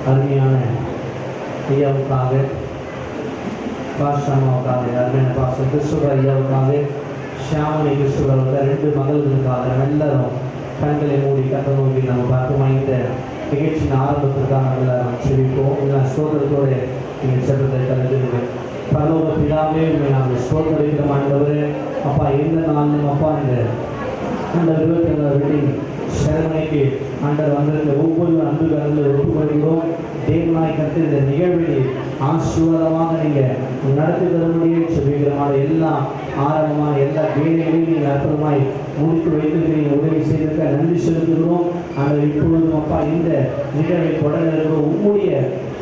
அருமையான ஐயாவுக்காக, பாஷாமாவுக்காக, அருமையான பாஸ்டர் கிறிஸ்துவர் ஐயாவுக்காக, ஷியாமணி கிறிஸ்துவர் ரெண்டு மகள்களுக்காக நம்ம எல்லாரும் கண்களை மூடி கட்ட நோக்கி நம்ம பார்த்து இந்த நிகழ்ச்சியின் ஆரம்பத்திற்காக நம்ம எல்லாரும் செவிப்போம். நான் ஸ்தோத்திரத்தோடு நீங்கள் செல்வதை கலந்துருங்க. பரலோக பிதாவே நாங்கள் ஸ்தோத்திரிக்கிற ஆண்டவரே, அப்பா எந்த நாளும் அப்பா இந்த அந்த 27 வெட்டிங் செரமனிக்கு ஆண்டவர் வந்திருந்த ஒவ்வொரு அன்பு கலந்து ஒப்புக்கொள்கிறோம். தேவனாய் கற்று இந்த நிகழ்வில் ஆசீர்வாதமாக நீங்கள் நடத்தி தர முடியும் சொல்லிக்கிறமான எல்லா ஆரம்பமான எல்லா வேலைகளையும் நீங்கள் அற்புதமாய் முடித்து வைத்திருக்கிறீங்க. உதவி செய்திருக்க நன்றி செலுத்துகிறோம். ஆனால் இப்பொழுதும் அப்பா இந்த நிகழ்வை தொடர்ந்து இருக்கிற உங்களுடைய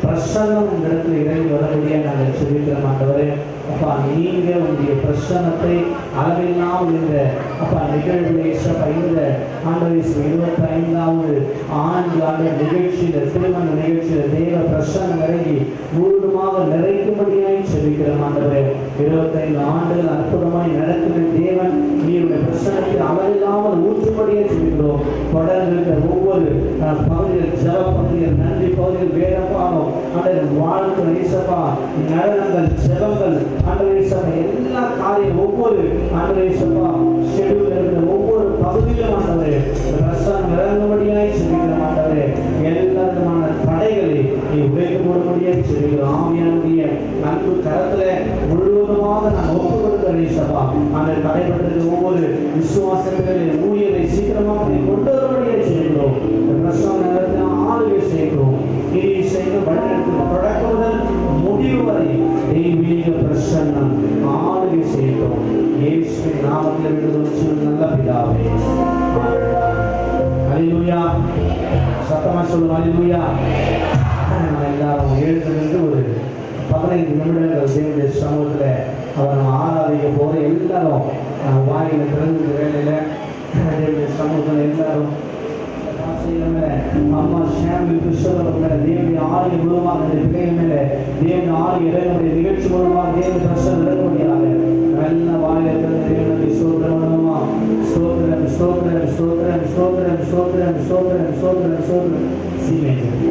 பிரசன்னம் இந்த இடத்துல இறங்கி வரக்கூடிய நாங்கள் சொல்லிக்கிற மாட்டவரே, அப்பா நீங்கள் உங்களுடைய பிரசன்னத்தை அளவில்லாமல் இந்த அப்பா நிகழ்வுகளை இந்த ஆண்டு 25வது ஆண்டு நிகழ்ச்சியில் திருமண நிகழ்ச்சியில் தேவ பிரசன்னம் இறங்கி முழுவதுமாக நிறைக்கும்படியாய் சொல்லிக்கிற மாட்டவரே, 25 ஆண்டுகள் அற்புதமாய் நடக்கிற தேவன் நீருடைய பிரசன்னத்தை அளவில்லாமல் ஊற்றும்படியே சொல்லிக்கிறோம். தொடர்ந்து ஒவ்வொரு பகுதிகள், ஜப பகுதிகள், நன்றி பகுதிகள், வேதப்பாகம், வாழ்க்கை நேசப்பா, நடனங்கள், ஜபங்கள், எல்லா காரியம் ஒவ்வொரு ஷெடியூல் இருக்கிற ஒவ்வொரு பகுதியிலும் ஆண்டவரே பிரசன்னம் இறங்கும்படியாய் சொல்லிக்கிற மாட்டவரே, எல்லா விதமான தடைகளை நீ உடைக்க போடும்படியாய் சொல்லிக்கிற ஆவியானுடைய அன்பு கரத்துல முழுவதுமாக நான் ஒப்பு கொடுக்க நேசப்பா. அந்த தடைப்பட்டிருக்கிற ஒவ்வொரு விசுவாசங்களின் ஊழியரை சீக்கிரமாக நீ கொண்டு வரும்படியாய் சொல்லிக்கிறோம். பிரசன்ன நேரத்தில் ஆளுகை செய்கிறோம். கிரியை செய்து வழிநடத்தும் தொடக்கம் முதல் முடிவு வரை தெய்வீக பிரசன்னம் ஆளுகை செய்கிறோம். இயேசுவின் நாமத்தில் விடுதலை நல்ல பிதாவே. அல்லேலூயா. சத்தமா சொல்லுங்க அல்லேலூயா. நம்ம எல்லாரும் எழுந்திருந்து ஒரு 15 நிமிடங்கள் தேவனுடைய சமூகத்தில் அவர் நம்ம ஆராதிக்க போற எல்லாரும் வாயில திறந்து வேலையில தேவனுடைய சமூகத்தில் எல்லாரும் அம்மா ஷாமி கிறிஸ்தவர் மேல தேவனுடைய ஆலய மூலமாக இந்த பிள்ளைகள் மேல தேவனுடைய ஆலய இறைவனுடைய நிகழ்ச்சி மூலமாக தேவனுடைய பிரசன்னம் இறங்க முடியாது. நல்ல வாயில தேவனுடைய ஸ்தோத்திரம் பண்ணுமா, ஸ்தோத்திரம் ஸ்தோத்திரம் ஸ்தோத்திரம் ஸ்தோத்திரம் ஸ்தோத்திரம் ஸ்தோத்திரம் ஸ்தோத்திரம் ஸ்தோத்திரம் சீமேஜர்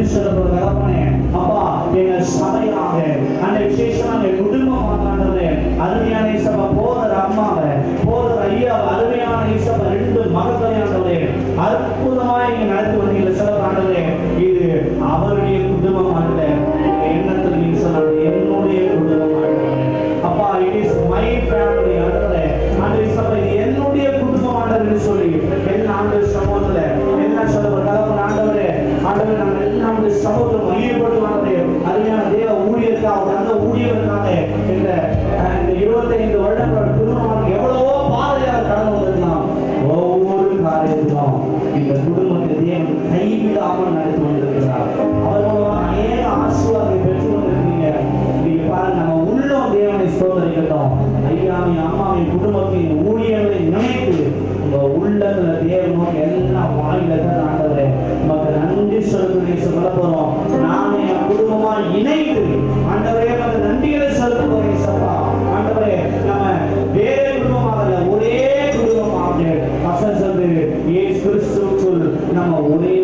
நன்றி சொல்லப்படுற தகப்பனே. அப்பா எங்க சபையாக அந்த விசேஷமான குடும்பமாக ஆண்டவரே, அருமையான இசப்பா போதர் அம்மாவை போதர் ஐயாவை அருமையான இசப்பா 2 மகள்களை ஆண்டவரே அற்புதமாக இங்க நடத்தி வந்தீங்க சிறப்பு ஆண்டவரே. இது அவருடைய குடும்பம் அல்ல, எண்ணத்தில் நீங்க சொன்னது என்னுடைய குடும்பம் ஆண்டவரே. அப்பா it is my family ஆண்டவரே. அந்த இசப்பா இது என்னுடைய குடும்பம் ஆண்டவரே சொல்லி எல்லா ஆண்டு சமூகத்துல என்ன சொல்ற தகப்பன் ஆண்டவரே. ஆண்டவரே நாங்கள் எல்லாம் அந்த சமூகத்தில் மையப்பட்டு ஆண்டவரே அருமையான தேவ ஊழியருக்காக அந்த ஊழியருக்காக இந்த 25 வருடங்கள் திருமணம் எவ்வளவோ பாதையாக கடந்து வந்திருக்கலாம். ஒவ்வொரு காரியத்திலும் இந்த குடும்பத்தை தேவன் கைவிடாமல் நடத்தி கொண்டிருக்கிறார். அவர் மூலமாக அநேக ஆசீர்வாதத்தை பெற்று கொண்டிருக்கீங்க. நீங்க பாருங்க, நம்ம உள்ளம் தேவனை ஸ்தோத்திரிக்கட்டும். ஐயாமி அம்மாவி குடும்பத்தின் ஊழியர்களை நினைத்து உங்க உள்ளத்துல தேவனும் எல்லாம் வாயில தான் ஆண்டவரே நமக்கு நன்றி சொல்ல போறோம். நாம என் குடும்பமா இணைந்து ஆண்டவரே நமக்கு நன்றிகளை சொல்ல போறேன் சப்பா. ஆண்டவரே நம்ம வேற குடும்பமாக ஒரே குடும்பமாக வசந்து இயேசு கிறிஸ்துவுக்குள் நம்ம ஒரே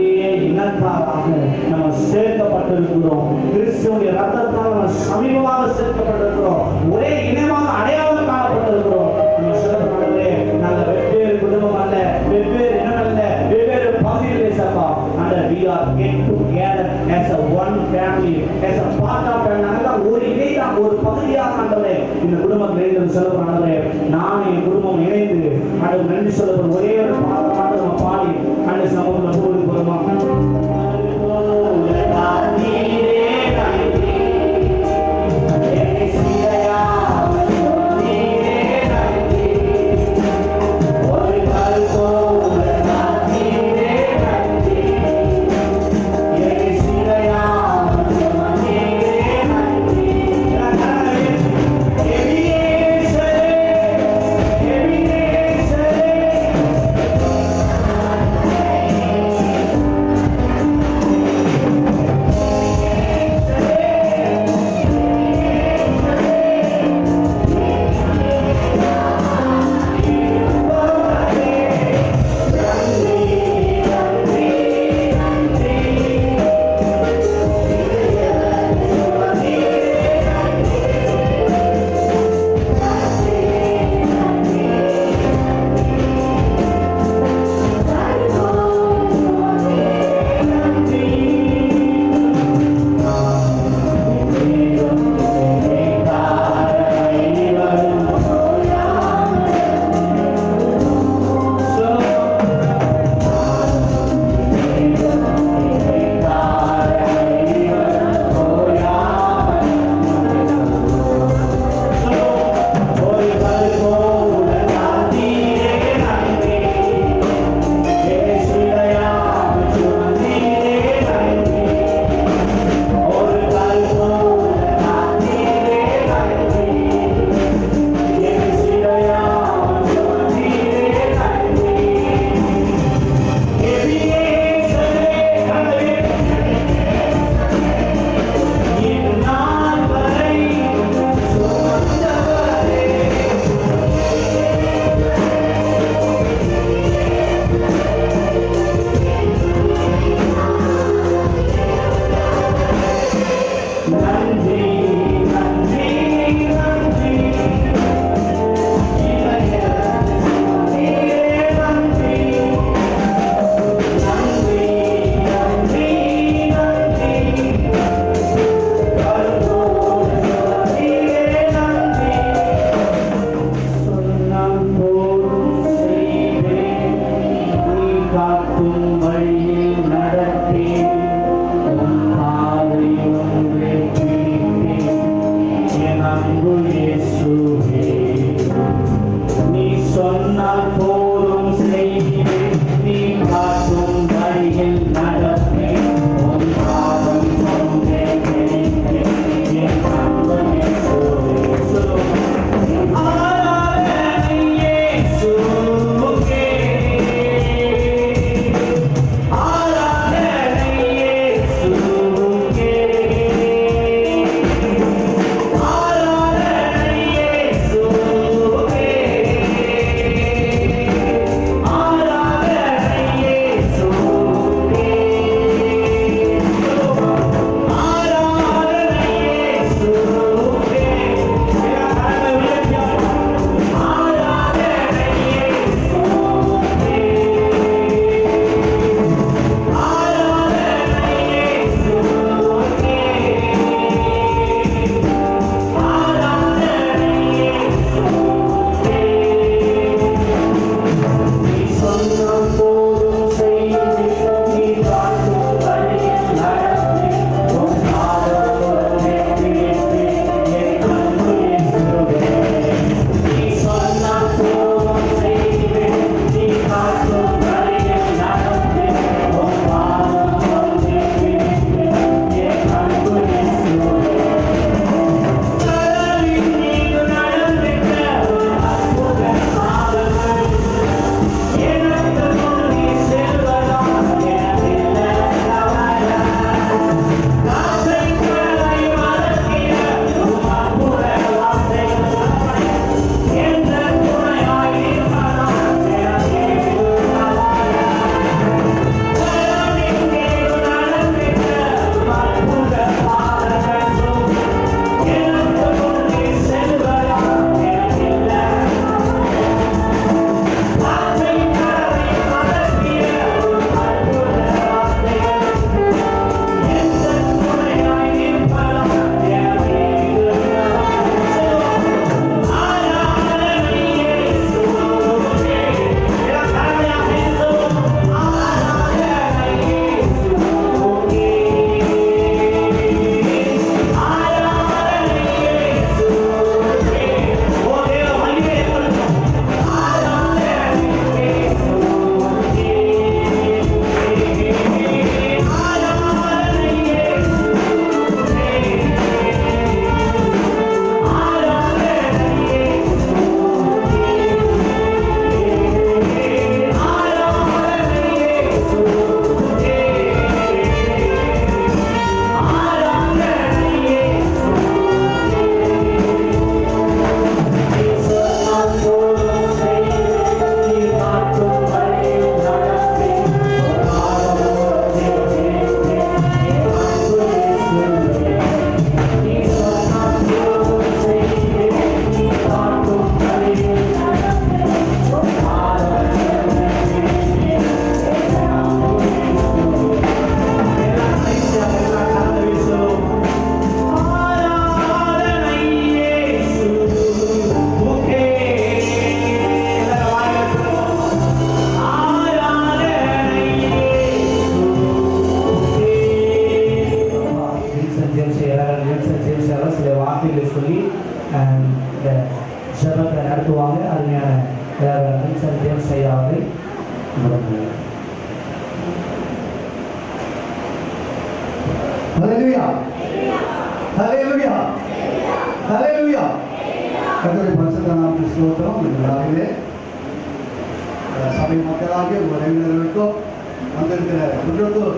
இனத்தாராக நம்ம சேர்க்கப்பட்டிருக்கிறோம். கிறிஸ்துவுடைய ரத்தத்தால் நம்ம சமீபமாக சேர்க்கப்பட்டிருக்கிறோம். ஒரே இனமாக அடையாளம் காணப்பட்டிருக்கிறோம். நம்ம சொல்லப்படுறதே நாங்கள் வெவ்வேறு குடும்பம் அல்ல, வெவ்வேறு இனம் அல்ல, வெவ்வேறு பகுதியில் சப்பா. and we are get together as a one family, as a part of family. நாங்கள் ஒரு இணைதான், ஒரு பகுதியாக ஆண்டவரே இந்த குடும்பம் இணைந்து சொல்லப்படுறதே. நான் என் குடும்பம் இணைந்து அது நன்றி சொல்லப்படும் ஒரே ஒரு பாடமாக நம்ம பாடி அந்த சமூகத்தில் போது போதுமா. ஜெபமாக அருமையான தேவன் செய்யாவை சபை மக்களாகிய உறவினர்களுக்கும் வந்திருக்கிற குன்றத்தூர்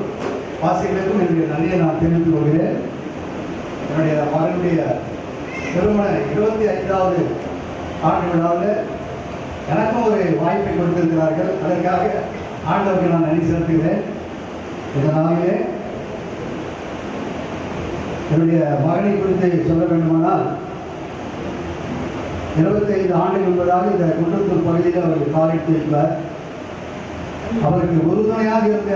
வாசிகளுக்கும் என்னுடைய நன்றியை நான் தெரிவித்துக் கொள்கிறேன். என்னுடைய மகனுடைய திருமண 25வது ஆண்டு விழாவில் எனக்கும் ஒரு வாய்ப்பை கொடுத்திருக்கிறார்கள். அதற்காக ஆண்டவருக்கு நான் நன்றி செலுத்துகிறேன். இதனாலே என்னுடைய மகனை குறித்து சொல்ல வேண்டுமானால் 25 ஆண்டுகள் முன்பதாக இந்த குன்றத்தூர் பகுதியில் அவர் காலிட்டிருக்கிறார். அவருக்கு உறுதுணையாக இருந்த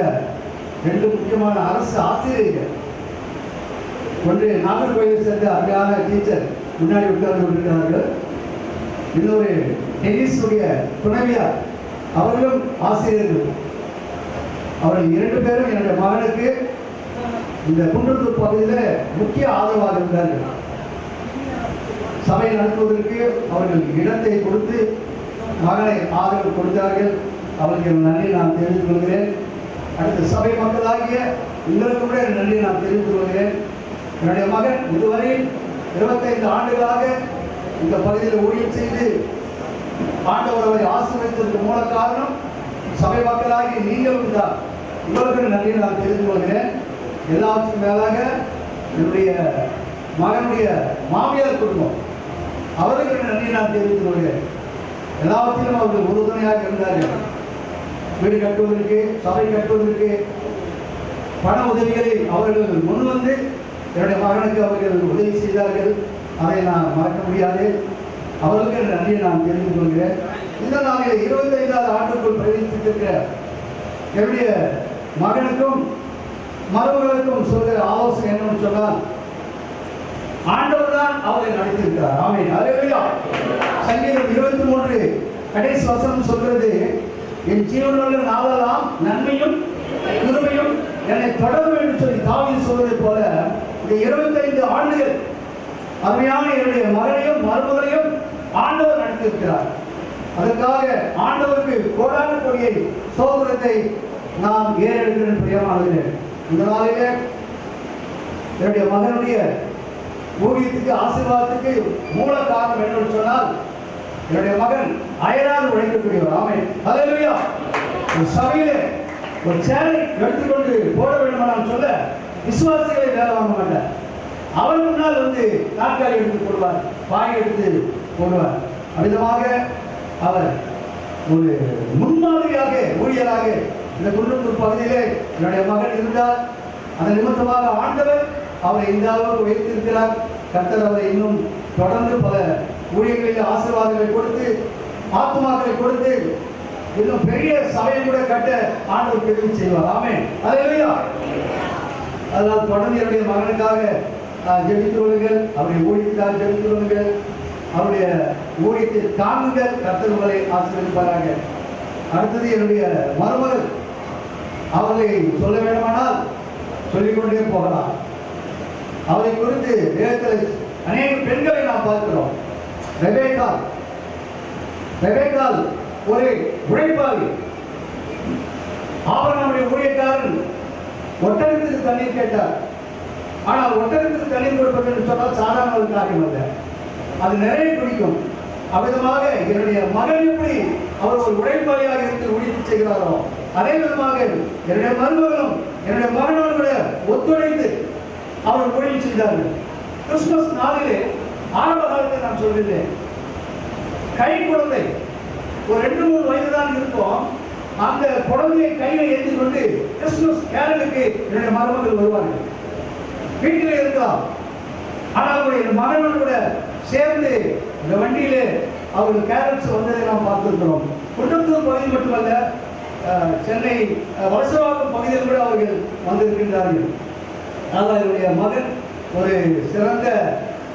2 முக்கியமான அரசு ஆசிரியர்கள், ஒன்று நாகர்கோயிலை சேர்ந்த அருமையான டீச்சர் முன்னாடி உட்கார்ந்து கொண்டிருக்கிறார்கள். இன்னொரு டென்னிஸுடைய துணைவியார், அவர்களும் ஆசிரியர்கள். அவர்கள் 2 பேரும் என்னுடைய மகனுக்கு இந்த குன்றத்தூர் பகுதியில் முக்கிய ஆதரவாக இருந்தார்கள். சபை நடத்துவதற்கு அவர்கள் இடத்தை கொடுத்து மகனை ஆதரவு கொடுத்தார்கள். அவர்களுக்கு நன்றி நான் தெரிவித்துக் கொள்கிறேன். அடுத்த சபை மக்களாகிய உங்களுக்கு கூட நன்றி நான் தெரிவித்துக் கொள்கிறேன். என்னுடைய மகன் இதுவரை 25 ஆண்டுகளாக இந்த பகுதியில் ஊழியம் செய்து ஆண்டவர் அவரை ஆசீர்வதித்ததற்கு மூல காரணம் சபை மக்களாகி நீங்களும் தான். உங்களுக்கு நன்றி நான் தெரிந்து கொள்கிறேன். எல்லாத்துக்கும் மேலாக என்னுடைய மகனுடைய மாமியார் குடும்பம், அவர்களுக்கு நன்றி நான் தெரிவித்துக் கொள்கிறேன். எல்லாவற்றிலும் அவர்கள் உறுதுணையாக இருந்தார்கள். வீடு கட்டுவதற்கு, சபை கட்டுவதற்கு பண உதவிகளை அவர்கள் முன்வந்து என்னுடைய மகனுக்கு அவர்கள் உதவி செய்தார்கள். அதை நான் மறக்க முடியாது. அவர்களுக்கு நன்றியை நான் தெரிந்து கொள்கிறேன். இந்த நாளில் 25வது ஆண்டுக்குள் பிரவேசித்திருக்கிற என்னுடைய மகனுக்கும் மருமகளுக்கும் சொல்கிற ஆலோசனை என்னன்னு சொன்னால், ஆண்டவர் தான் அவரை நடத்தியிருக்கிறார். ஆமென், அல்லேலூயா. சங்கீதம் 23 கடைசி வசனம் சொல்கிறது, என் ஜீவனுள்ள நாளெல்லாம் நன்மையும் கிருபையும் என்னை தொடரும் என்று சொல்லி தாவீது சொல்வதை போல இந்த 25 ஆண்டுகள் அருமையான என்னுடைய மகனையும் மருமகளையும் ஆண்டவர் நடத்தியிருக்கிறார். அதற்காக ஆண்டவருக்கு கோடான கொடியை சோதனத்தை நாம் ஏறெடுக்கிறேன். பிரியமானவர்களே, இந்த நாளிலே என்னுடைய மகனுடைய ஊழியத்துக்கு ஆசீர்வாதத்துக்கு மூல காரணம் என்னன்னு சொன்னால், என்னுடைய மகன் அயராது உழைக்கக்கூடியவர். ஆமென், அல்லேலூயா. ஒரு சபையிலே ஒரு சேரை எடுத்துக்கொண்டு போட வேண்டுமானால் சொல்ல விசுவாசிகளை வேலை வாங்க மாட்டார். அவர் முன்னால் வந்து நாற்காலி எடுத்து போடுவார், பாய் எடுத்து போடுவார். அவ்விதமாக அவர் ஒரு முன்மாதிரியாக ஊழியராக இந்த குன்றத்தூர் பகுதியிலே என்னுடைய மகன் இருந்தார். அதன் நிமித்தமாக ஆண்டவர் அவரை இந்த அளவுக்கு வைத்திருக்கிறார். கர்த்தர் அவரை இன்னும் தொடர்ந்து பல ஊழியர்களில் ஆசீர்வாதங்களை கொடுத்து, ஆத்துமாக்களை கொடுத்து, இன்னும் பெரிய சபையை கூட கட்ட ஆண்டவர் உதவி செய்வார். ஆமென், அல்லேலூயா. அதனால் தொடர்ந்து என்னுடைய மகனுக்காக ஜெபித்து கொள்ளுங்கள். அவருடைய ஊழியத்துக்காக ஜெபித்து கொள்ளுங்கள். அவருடைய ஊழியத்தை தாங்குங்கள். கர்த்தர் உங்களை ஆசீர்வதிப்பாராக. அடுத்தது என்னுடைய மருமகள், அவர்களை சொல்ல வேண்டுமானால் சொல்லிக்கொண்டே போகலாம். அவரை குறித்து வேதத்தில் அநேக பெண்களை நாம் பார்க்கிறோம். ரெபேக்காள் ஒரு உழைப்பாளி. ஆபிரகாமுடைய ஊழியக்காரன் ஒட்டகத்துக்கு தண்ணீர் கேட்டார். ஆனால் ஒட்டகத்துக்கு தண்ணீர் கொடுப்பது என்று சொன்னால் சாதாரண ஒரு காரியம் அல்ல, அது நிறைய குடிக்கும். அவ்விதமாக என்னுடைய மகன் எப்படி அவர் ஒரு உழைப்பாளியாக இருந்து ஊழியம் செய்கிறாரோ, அதே விதமாக என்னுடைய மருமகளும் என்னுடைய மகனோடு கூட ஒத்துழைத்து அவர் ஊழியம் செய்தார்கள். கிறிஸ்துமஸ் நாளிலே ஆரம்ப காலத்தில் நான் சொல்கிறேன், கை குழந்தை ஒரு 2-3 வயது தான் இருக்கும். அந்த குழந்தையை கையில ஏற்றி கொண்டு கிறிஸ்துமஸ் கேரளுக்கு என்னுடைய மருமகள் வருவார்கள். வீட்டிலே இருக்கலாம், ஆனால் அவருடைய மகனோடு கூட சேர்ந்து இந்த வண்டியிலே அவர்கள் கேரட்ஸ் வந்ததை நாம் பார்த்திருக்கிறோம். குன்றத்தூர் பகுதி மட்டுமல்ல, சென்னை வலசவாக்கம் பகுதியில் கூட அவர்கள் வந்திருக்கின்றார்கள். ஆனால் என்னுடைய மகன் ஒரு சிறந்த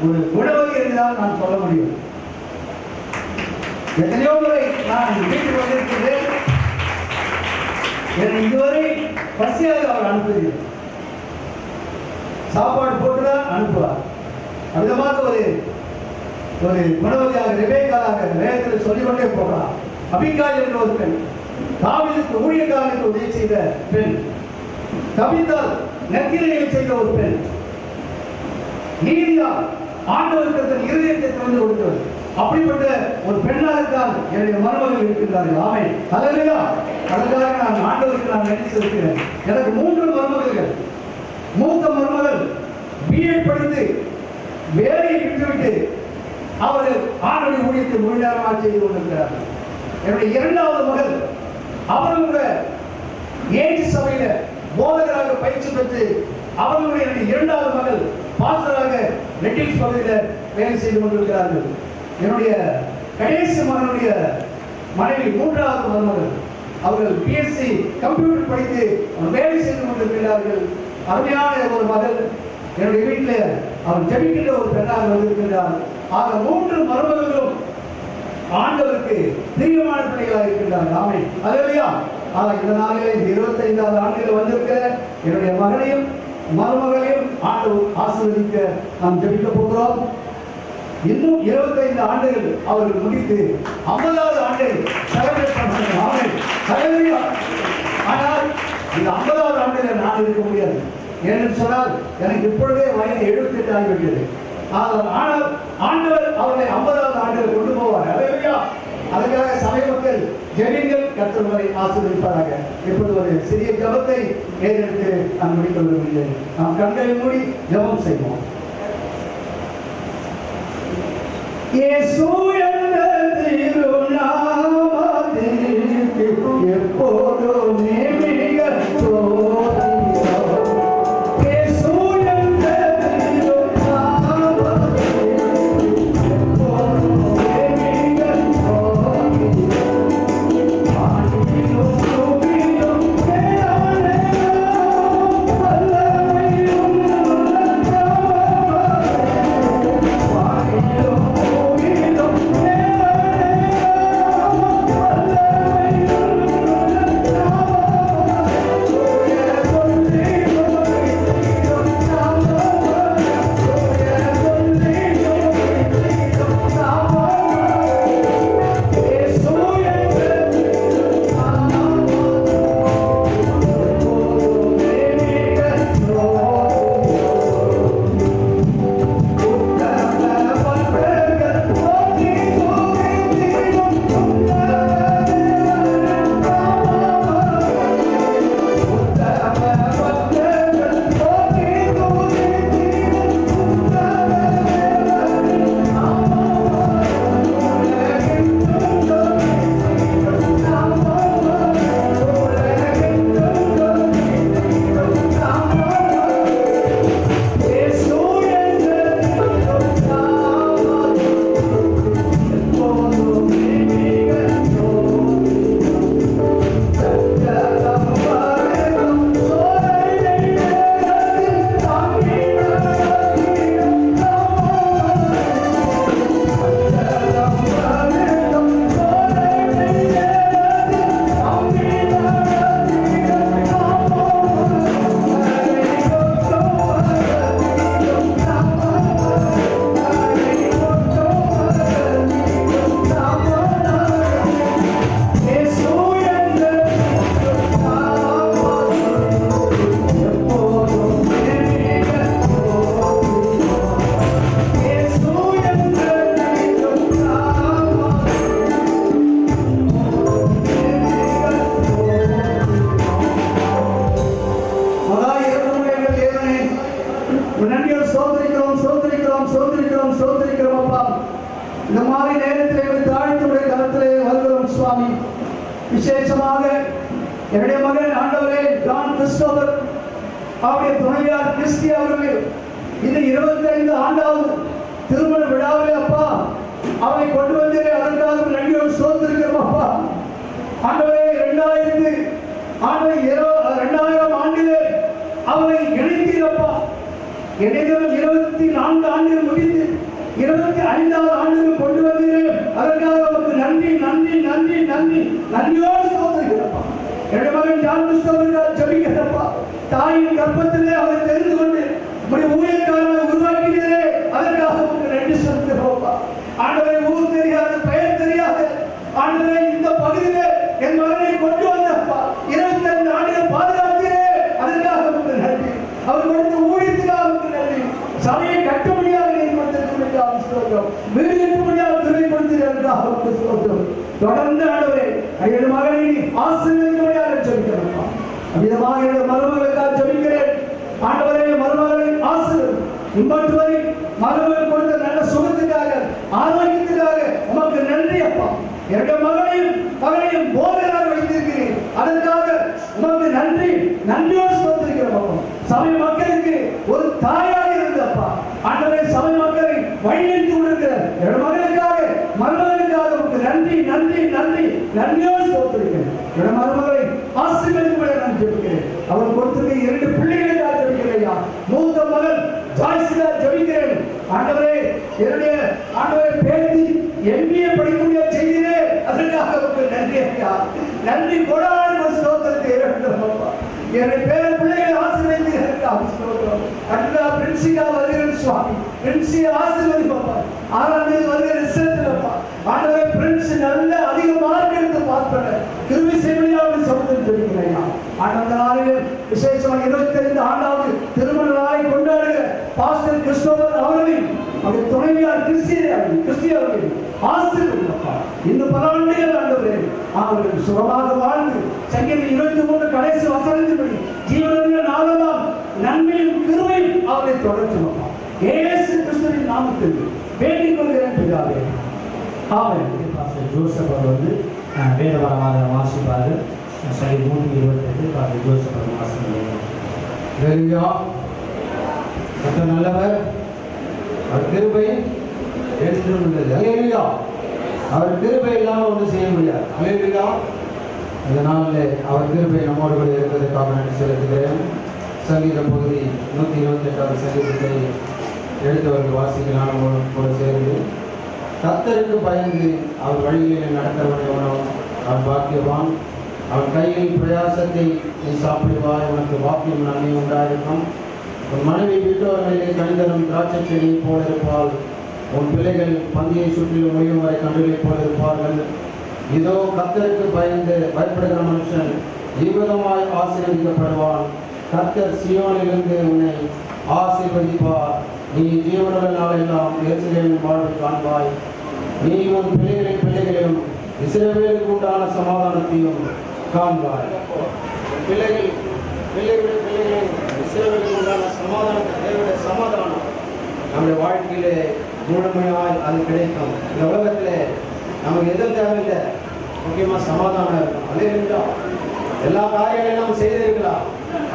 ஒரு குணவதி என்றுதான் நான் சொல்ல முடியும். எத்தனையோ முறை நான் வீட்டுக்கு வந்திருக்கிறேன், என்னை இதுவரை பசியாக அவர் அனுப்புகிறார். சாப்பாடு போட்டுதான் அனுப்புவார். அவ்விதமாக ஒரு ஒரு குணவதியாக ரெபேக்காக வேதத்தில் சொல்லிக்கொண்டே போகலாம். அபிகால் என்ற ஒரு பெண், தாவீதுக்கு ஊழியக்காரனுக்கு உதவி செய்த பெண், தபித்தால் நற்கிரியை செய்த ஒரு பெண், நீதியா ஆண்டவருக்கு தன் இருதயத்தை திறந்து கொடுத்தவர். அப்படிப்பட்ட ஒரு பெண்ணாகத்தான் என்னுடைய மருமகள் இருக்கின்றார்கள். ஆமென், ஹல்லேலூயா. அதற்காக நான் ஆண்டவருக்கு நன்றி செலுத்துகிறேன். எனக்கு 3 மருமகள். மூத்த மருமகள் பிஎட் படித்து வேலையை விட்டுவிட்டு அவர்கள் ஆண்டவருடைய ஊழியத்தை முழு நேரமாக செய்து கொண்டிருக்கிறார்கள். என்னுடைய 2வது மகள் அவர்களுடைய ஏஜ் சபையில போதகராக பயிற்சி பெற்று அவர்களுடைய 2வது மகள் பாஸ்டராக ரெட்டில்ஸ் பகுதியில் வேலை செய்து கொண்டிருக்கிறார்கள். என்னுடைய கடைசி மகனுடைய மனைவி 3வது மருமகள், அவர்கள் பிஎஸ்சி கம்ப்யூட்டர் படித்து வேலை செய்து கொண்டிருக்கிறார்கள். அருமையான ஒரு மகள் என்னுடைய வீட்டில் அவர் ஜெபிக்கின்ற ஒரு பெண்ணாக வந்திருக்கிறார். ஆக 3 மருமகளும் ஆண்டவருக்கு பிரியமான பிள்ளைகளாக இருக்கின்றார்கள். ஆமென், ஹல்லேலூயா. ஆக இந்த நாளிலே 25வது ஆண்டில் வந்திருக்கிற என்னுடைய மகனையும் மருமகளையும் ஆண்டவர் ஆசீர்வதிக்க நாம் ஜெபிக்க போகிறோம். இன்னும் 25 ஆண்டுகள் அவர்கள் முடித்து 50வது ஆண்டை செலிப்ரேட் பண்ணுவாங்க. ஆமென், ஹல்லேலூயா. ஆனால் இந்த 50வது ஆண்டில் நான் இருக்க முடியாது. ஏனென்று சொன்னால் எனக்கு இப்பொழுதே வயது 78 ஆகிவிட்டது. ஆனால் ஆண்டவர் அவர்களை 50வது ஆண்டில் கொண்டு போவார். ஹல்லேலூயா. அதுக்காக சபை மக்கள் ஜெபிங்கள், கர்த்தர் உங்களை ஆசீர்வதிப்பாராக. இப்பொழுது ஒரு சிறிய ஜெபத்தை ஏறெடுத்து நான் முடிக்க விரும்புகிறேன். நாம் கண்களை மூடி ஜெபம் செய்வோம். இயேசு என்ற திருநாமத்தில் எப்போதுமே மிக விசேஷமாக என்னுடைய மகன் ஆண்டவரே ஜான் கிறிஸ்டோபர் அவருடைய துணைவியார் கிறிஸ்டி அவர்கள் இது 25 ஆண்டாவது திருமண விழாவிலே அப்பா அவரை கொண்டு வந்தே அதற்காக நன்றியோடு சோர்ந்திருக்கிறோம் அப்பா. ஆண்டவரே 2000 ஆண்டிலே அவரை இணைத்தீரப்பா. என்னிடம் 24 ஆண்டுகள் முடித்து 25வது ஆண்டுக்கு கொண்டு வந்தீர்கள். அதற்காக நமக்கு நன்றி நன்றி நன்றி நன்றி நன்றியோடு சோதரிக்கிறப்பா. என்னுடைய மகன் ஜான் கிறிஸ்டோபர் ஜெபிக்கிறப்பா. தாயின் கர்ப்பத்திலே அவரை தெரிந்து கொண்டு உங்களுடைய ஊழியக்காரனை உருவாக்கினீரே, அதற்காக உங்களுக்கு நன்றி செலுத்துகிறோம்ப்பா. ஆண்டவரே ஊர் தெரியாது, பெயர் தெரியாது. ஆண்டவரே இந்த பகுதியிலே என் மகனை கொண்டு வந்தப்பா 25 ஆண்டுகள் பாதுகாத்தீரே, அதற்காக உமக்கு நன்றி. அவர் கொடுத்த ஊழியத்துக்காக உமக்கு நன்றி. சபையை கட்ட முடியாத நீர் கொடுத்திருக்கிறீர்கள் ஸ்தோத்திரம். வீடு கட்ட முடியாத துணை கொடுத்திருக்கிறீர்கள் உமக்கு ஸ்தோத்திரம். தொடர்ந்து ஆண்டவரே என் மகனை ஆசீர்வதிக்கும்படியாக ஜெபிக்கிறேன்ப்பா. அமிதமாக என் மருமகளுக்காக ஜெபிக்கிறேன். ஆண்டவரே மருமகளை ஆசீர்வதி. இம்பட்டுவரை மருமகள் கொடுத்த நல்ல சுகத்துக்காக, ஆரோக்கியத்துக்காக உமக்கு நன்றி அப்பா. என்னுடைய மகனையும் போதராக வைத்திருக்கிறேன், அதற்காக உமக்கு நன்றி. நன்றியோடு ஸ்தோத்திரிக்கிறோம். சபை மக்களுக்கு ஒரு தாயாக இருந்தப்பா ஆண்டவரே, சபை மக்களை வழிநடத்தி கொண்டிருக்கிற என்னுடைய மகனுக்காக, மருமகனுக்காக உமக்கு நன்றி நன்றி நன்றி நன்றியோடு ஸ்தோத்திரிக்கிறேன். என்னுடைய மருமகளை ஆசீர்வதிக்கும்படி நான் ஜெபிக்கிறேன். அவர் கொடுத்திருக்க 2 பிள்ளைகளுக்காக ஜெபிக்கிறேன். மூத்த மகன் ஜாய்ஸுக்காக ஜெபிக்கிறேன். ஆண்டவரே என்னுடைய ஆண்டவரே பேத்தி MBA படிக்கக்கூடிய செய்தியே அதற்காக உங்களுக்கு நன்றி ஐயா. நன்றி கொடாத ஸ்தோத்திரத்தை ஏறெடுக்கிறோம். என்னுடைய பேர பிள்ளைகளை ஆசீர்வதிக்கிறதுக்காக ஸ்தோத்திரம். அடுத்த பிரின்சிகா வருகிற சுவாமி, பிரின்சி ஆசீர்வதிப்பா. 6ஆம் தேதி வருகிற ரிசல்ட்லப்பா ஆண்டவரே பிரின்ஸ் நல்ல அதிக மார்க் எடுத்து பார்ப்பேன். கிருபை செய்வதாக சமுதிரம் தெரிவிக்கிறேன். ஆண்டவர நாளில் விசேஷமாக 25 ஆண்டாவது திருமண நாளை கொண்டாடுகிற பாஸ்டர் கிறிஸ்டோபர் அவர்களையும் அவர் துணைவியார் கிறிஸ்டி அவர்கள் ஆசீர்வதிப்பா. இந்த பல ஆண்டுகள் ஆண்டவரே அவர்கள் சுகமாக வாழ்ந்து சங்கீதம் 23 கடைசி வசனத்தின்படி ஜீவனுள்ள நாளெல்லாம் நன்மையும் கிருபையும் அவரை தொடர்ச்சிப்பா. இயேசு கிறிஸ்துவின் நாமத்தில் வேண்டிக் கொள்கிறேன் பிதாவே. ஆமென். பாஸ்டர் ஜோசப் அவர் வந்து வேதவரமாக வாசிப்பார்கள். சரி 3:28 பாஸ்டர் ஜோசப் அவர் வாசிப்பார்கள். ஹல்லேலூயா. கர்த்தர் நல்லவர், அவர் கிருபை என்றும் உள்ளது. ஹல்லேலூயா. அவர் கிருபை இல்லாமல் ஒன்றும் செய்ய முடியாது. ஹல்லேலூயா. இந்த நாளில் அவர் கிருபை நம்மோடு கூட இருப்பதற்காக நன்றி செலுத்துகிறேன். சங்கீத பகுதி 128 சங்கீதத்தை எடுத்தவர்கள் வாசிக்கலாம் நம்மோடு கூட சேர்ந்து. கர்த்தருக்கு பயந்து அவர் வழியில் நடக்கிறவன் எவனோ அவன் பாக்கியவான். அவன் கையில் பிரயாசத்தை நீ சாப்பிடுவாய், உனக்கு வாக்கியம் நன்மை உண்டாயிருக்கும். உன் மனைவி விட்டவர்களிலே கணிதரும் திராட்சை செடி போல இருப்பாள். உன் பிள்ளைகள் பந்தியை சுற்றிலும் முடியும் வரை கண்டுகளை போல இருப்பார்கள். இதோ கர்த்தருக்கு பயப்படுகிற மனுஷன் இவ்விதமாய் ஆசீர்வதிக்கப்படுவான். கர்த்தர் சீயோனிலிருந்து உன்னை ஆசீர்வதிப்பார். நீ ஜீவனுள்ள நாளெல்லாம் எருசலேமின் வாழ்வை காண்பாய். நீ உன் பிள்ளைகளின் இஸ்ரவேலுக்கு உண்டான சமாதானத்தையும் காண்பாய். பிள்ளைகளின் இஸ்ரவேலுக்கு உண்டான சமாதானம் நம்முடைய வாழ்க்கையிலே முழுமையாய் அது கிடைக்கும். இந்த உலகத்திலே நமக்கு எதுவும் தேவையில்லை, முக்கியமாக சமாதானம் இருக்கும். அதே எல்லா காரியங்களையும் நாம் செய்திருக்கலாம்,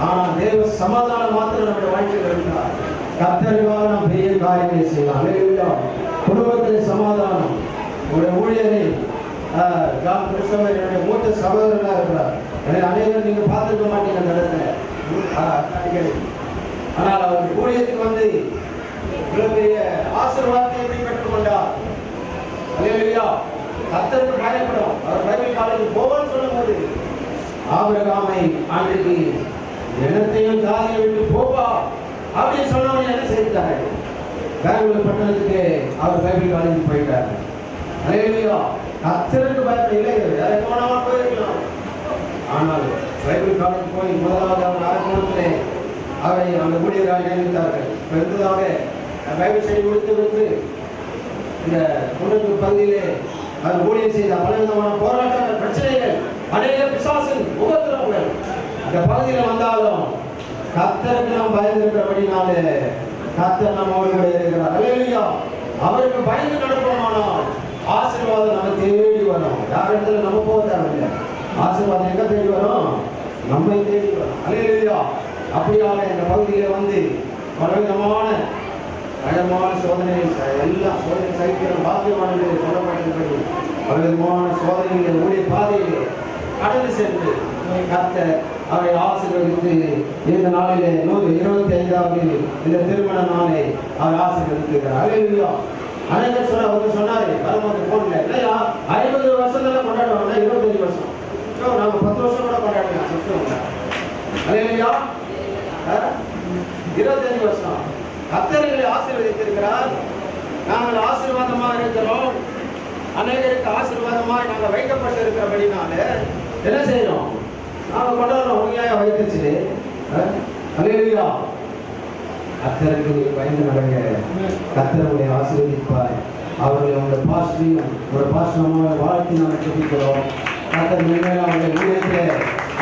ஆனால் தேவ சமாதானம் மாத்திரம் நம்முடைய வாழ்க்கையில் இருக்கிறார். கர்த்தருக்காக நாம் பெரிய காரியங்களை செய்யலாம். அல்லேலூயா. குடும்பத்தில் சமாதானம். உங்களுடைய ஊழியரை ஜான் கிறிஸ்தவர் என்னுடைய மூத்த சகோதரனாக இருக்கிறார். எனவே அனைவரும் நீங்கள் பார்த்துருக்க மாட்டீங்க அந்த இடத்துல. ஆனால் அவர் ஊழியத்துக்கு வந்து இவ்வளவு பெரிய ஆசீர்வாதத்தை எப்படி பெற்றுக்கொண்டார். அல்லேலூயா. கர்த்தருக்கு பயப்படும். அவர் பைபிள் காலேஜ் போவான்னு சொல்லும் போது ஆபிரகாமை அன்றைக்கு இனத்தையும் தாயை விட்டு போவா அப்படின்னு சொன்னவங்க என்ன செய்தாரு? பெங்களூர் பட்டணத்துக்கு அவர் பைபிள் காலேஜ் போயிட்டார். அல்லேலூயா. கர்த்தருக்கு பயப்பட இல்லை, வேற போனவா போயிருக்கலாம். ஆனால் பைபிள் காலேஜ் போய் முதலாவது அவர் ஆரம்பத்திலே அவரை அந்த ஊழியராக நியமித்தார்கள். பெருந்ததாக பைபிள் செய்தி கொடுத்து இந்த குன்னத்தூர் பகுதியிலே அவர் ஊழியர் செய்த பலவிதமான போராட்டங்கள், பிரச்சனைகள், அநேக பிசாசின் உபத்திரவங்கள் இந்த பகுதியில் வந்தாலும் கர்த்தருக்கு நாம் பயந்திருக்கிறபடினாலே கர்த்தர் நம்மோடு கூட இருக்கிறார். அல்லேலூயா. அவருக்கு பயந்து நடப்போமானால் ஆசீர்வாதம் நம்ம தேடி வரும். யார் இடத்துல நம்ம போக தேவையில்லை. ஆசீர்வாதம் எங்க தேடி வரும்? நம்மை தேடி வரும். அல்லேலூயா. அப்படியாக இந்த பகுதியில் வந்து பலவிதமான சோதனைகள், எல்லா சோதனை சைக்கிற பாக்கியமானது சொல்லப்பட்டிருக்கிறது. பலவிதமான சோதனைகள் ஊழிய பாதையிலே கடந்து சென்று கர்த்தர் அவரை ஆசீர்வதித்து இந்த நாளிலே 125வது இந்த திருமண நாளை அவர் ஆசீர்வதிக்கிறார். அல்லேலூயா. அனைவரும் அவர் சொன்னாரு வரும்போது போன்ல இல்லையா 50 வருஷத்துல கொண்டாடுவாங்க, 25 வருஷம் நாம 10 வருஷம் கூட கொண்டாடலாம். அல்லேலூயா. 25 வருஷம் கர்த்தர்களை ஆசீர்வதித்திருக்கிறார். நாங்கள் ஆசீர்வாதமாக இருக்கிறோம். அநேகருக்கு ஆசீர்வாதமாக நாங்கள் வைக்கப்பட்டிருக்கிறபடினால என்ன செய்யறோம்? நாங்கள் கொண்டாடுறோம். உண்மையாக வைத்துச்சு. அல்லேலூயா. கர்த்தருக்கு பயந்து நடங்க. கர்த்தருடைய ஆசீர்வதிப்பார். அவர்களை உங்களுடைய பாஸ்டியும் ஒரு பாஸ்டமாக வாழ்த்தி நாங்கள் ஜெபிக்கிறோம். கர்த்தர் மென்மேலும் அவருடைய ஊழியத்திலே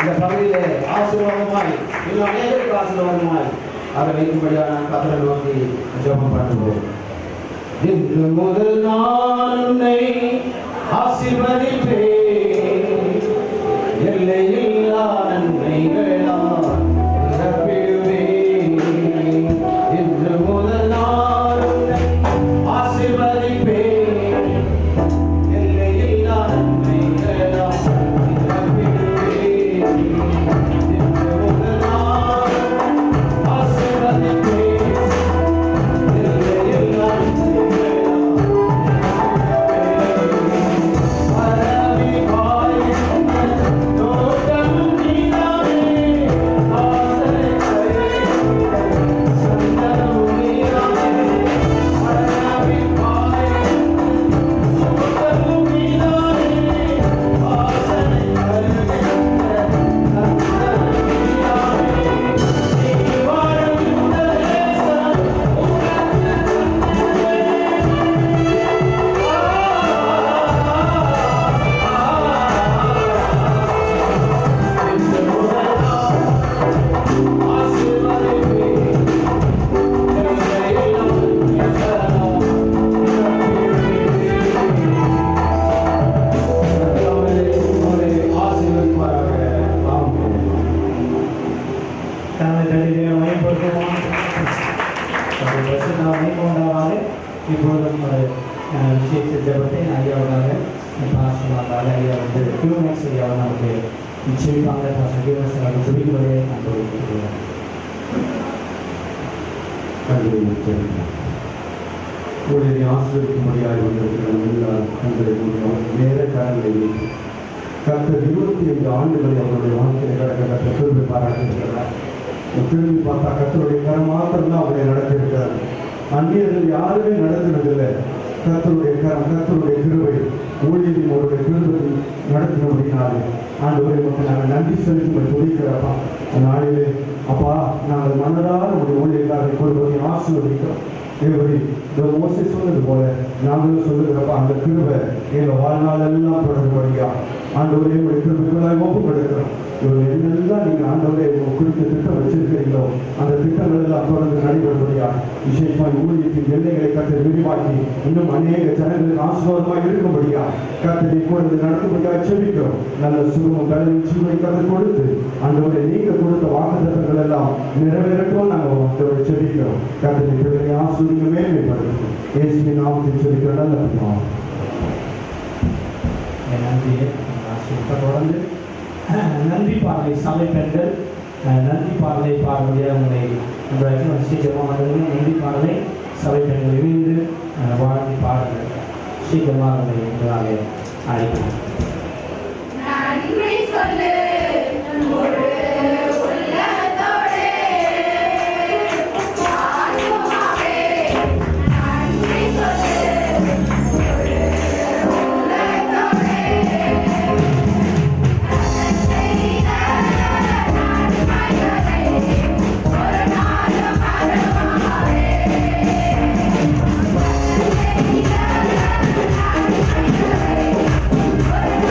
இந்த பகுதியிலே ஆசீர்வாதமாய் இன்னும் அநேகருக்கு ஆசீர்வாதமாய் அதை வைக்கும்படியாக நான் கர்த்தரை நோக்கி ஜெபம் பண்ணுவோம். இன்று முதல் நான் உன்னை ஆசீர்வதிப்பேன். எல்லையில்லா நன்மைகளால் நிரப்பிடுவேன். இன்று முதல் நான் உன்னை ஆசீர்வதிப்பேன். எல்லையில்லா நன்மைகளால் நிரப்பிடுவேன். இன்று முதல் நான் ஆசீர்வதிப்பேன். எல்லையில்லா இப்பொழுதும் விசேஷ ஜபத்தை ஐயாவுக்காக பாசமாக ஐயா வந்து கியூமெக்ஸ் ஐயாவை நமக்கு நிச்சயமாக சங்கீதம் ஜபிக்குவதை நான் தெரிவிக்கிறேன். உங்களுடைய ஆசிரியருக்கும்படியாக வந்திருக்கிற எல்லா உங்களை நேர காலங்களை கர்த்தர் 25 ஆண்டுகளை அவருடைய வாழ்க்கையை கடக்க கற்ற திரும்பி பாராட்டியிருக்கிறார். திரும்பி பார்த்தா கர்த்தருடைய கரம் மாத்திரம்தான் அவரை நடத்தியிருக்கிறார். அந்நியர்கள் யாருமே நடத்தினதில்லை. கர்த்தருடைய கரம், கர்த்தருடைய கிருபை, ஊழியரின் அவருடைய கிருபை நடத்தினபடினாலே ஆண்டவரை மக்கள் நாங்கள் நன்றி செலுத்தி துதிக்கிறப்பா. நாளிலே அப்பா நாங்கள் மனதார உடைய ஊழியர்காரரை கொடுப்பதை ஆசீர்வதிக்கிறோம். எப்படி இந்த மோசே சொன்னது போல நாங்களும் சொல்லுகிறப்பா அந்த கிருபை எங்கள் வாழ்நாள் எல்லாம் தொடர்படியா ஆண்டவரே உடைய கிருபைகளாக ஒப்பு கொடுக்கிறோம். இவர்கள் என்னெல்லாம் நீங்கள் ஆண்டவரே குறித்த திட்டம் வச்சிருக்கிறீங்களோ அந்த திட்டங்கள் எல்லாம் தொடர்ந்து நடைபெறும்படியா விசேஷமாக ஊழியத்தின் எல்லைகளை கற்று விரிவாக்கி இன்னும் அநேக ஜனங்களுக்கு ஆசீர்வாதமாக இருக்கும்படியா கர்த்தரை கூட நடத்தும்படியாக செபிக்கிறோம். நல்ல சுகமும் கடலின் சீவை கற்று கொடுத்து ஆண்டவரை நீங்கள் கொடுத்த வாக்குத்தத்தங்கள் எல்லாம் நிறைவேறட்டும் நாங்கள் ஆண்டவரை செபிக்கிறோம். கர்த்தரை பிள்ளைகளை ஆசீர்வதிங்க மேன்மைப்படுத்தும். இயேசுவின் நாமத்தில் செபிக்கிற நல்ல பிதாவே. நன்றியை தொடர்ந்து நன்றி பாடலை சபை பெண்கள் நன்றி பாடலை பாடலுடைய உங்களை சீக்கிரமாக நன்றி பாடலை சபை பெண்கள் இணைந்து வாழ்த்தி பாடல்கள் சீக்கிரமாக உங்களை அழைக்கிறேன். Thank you.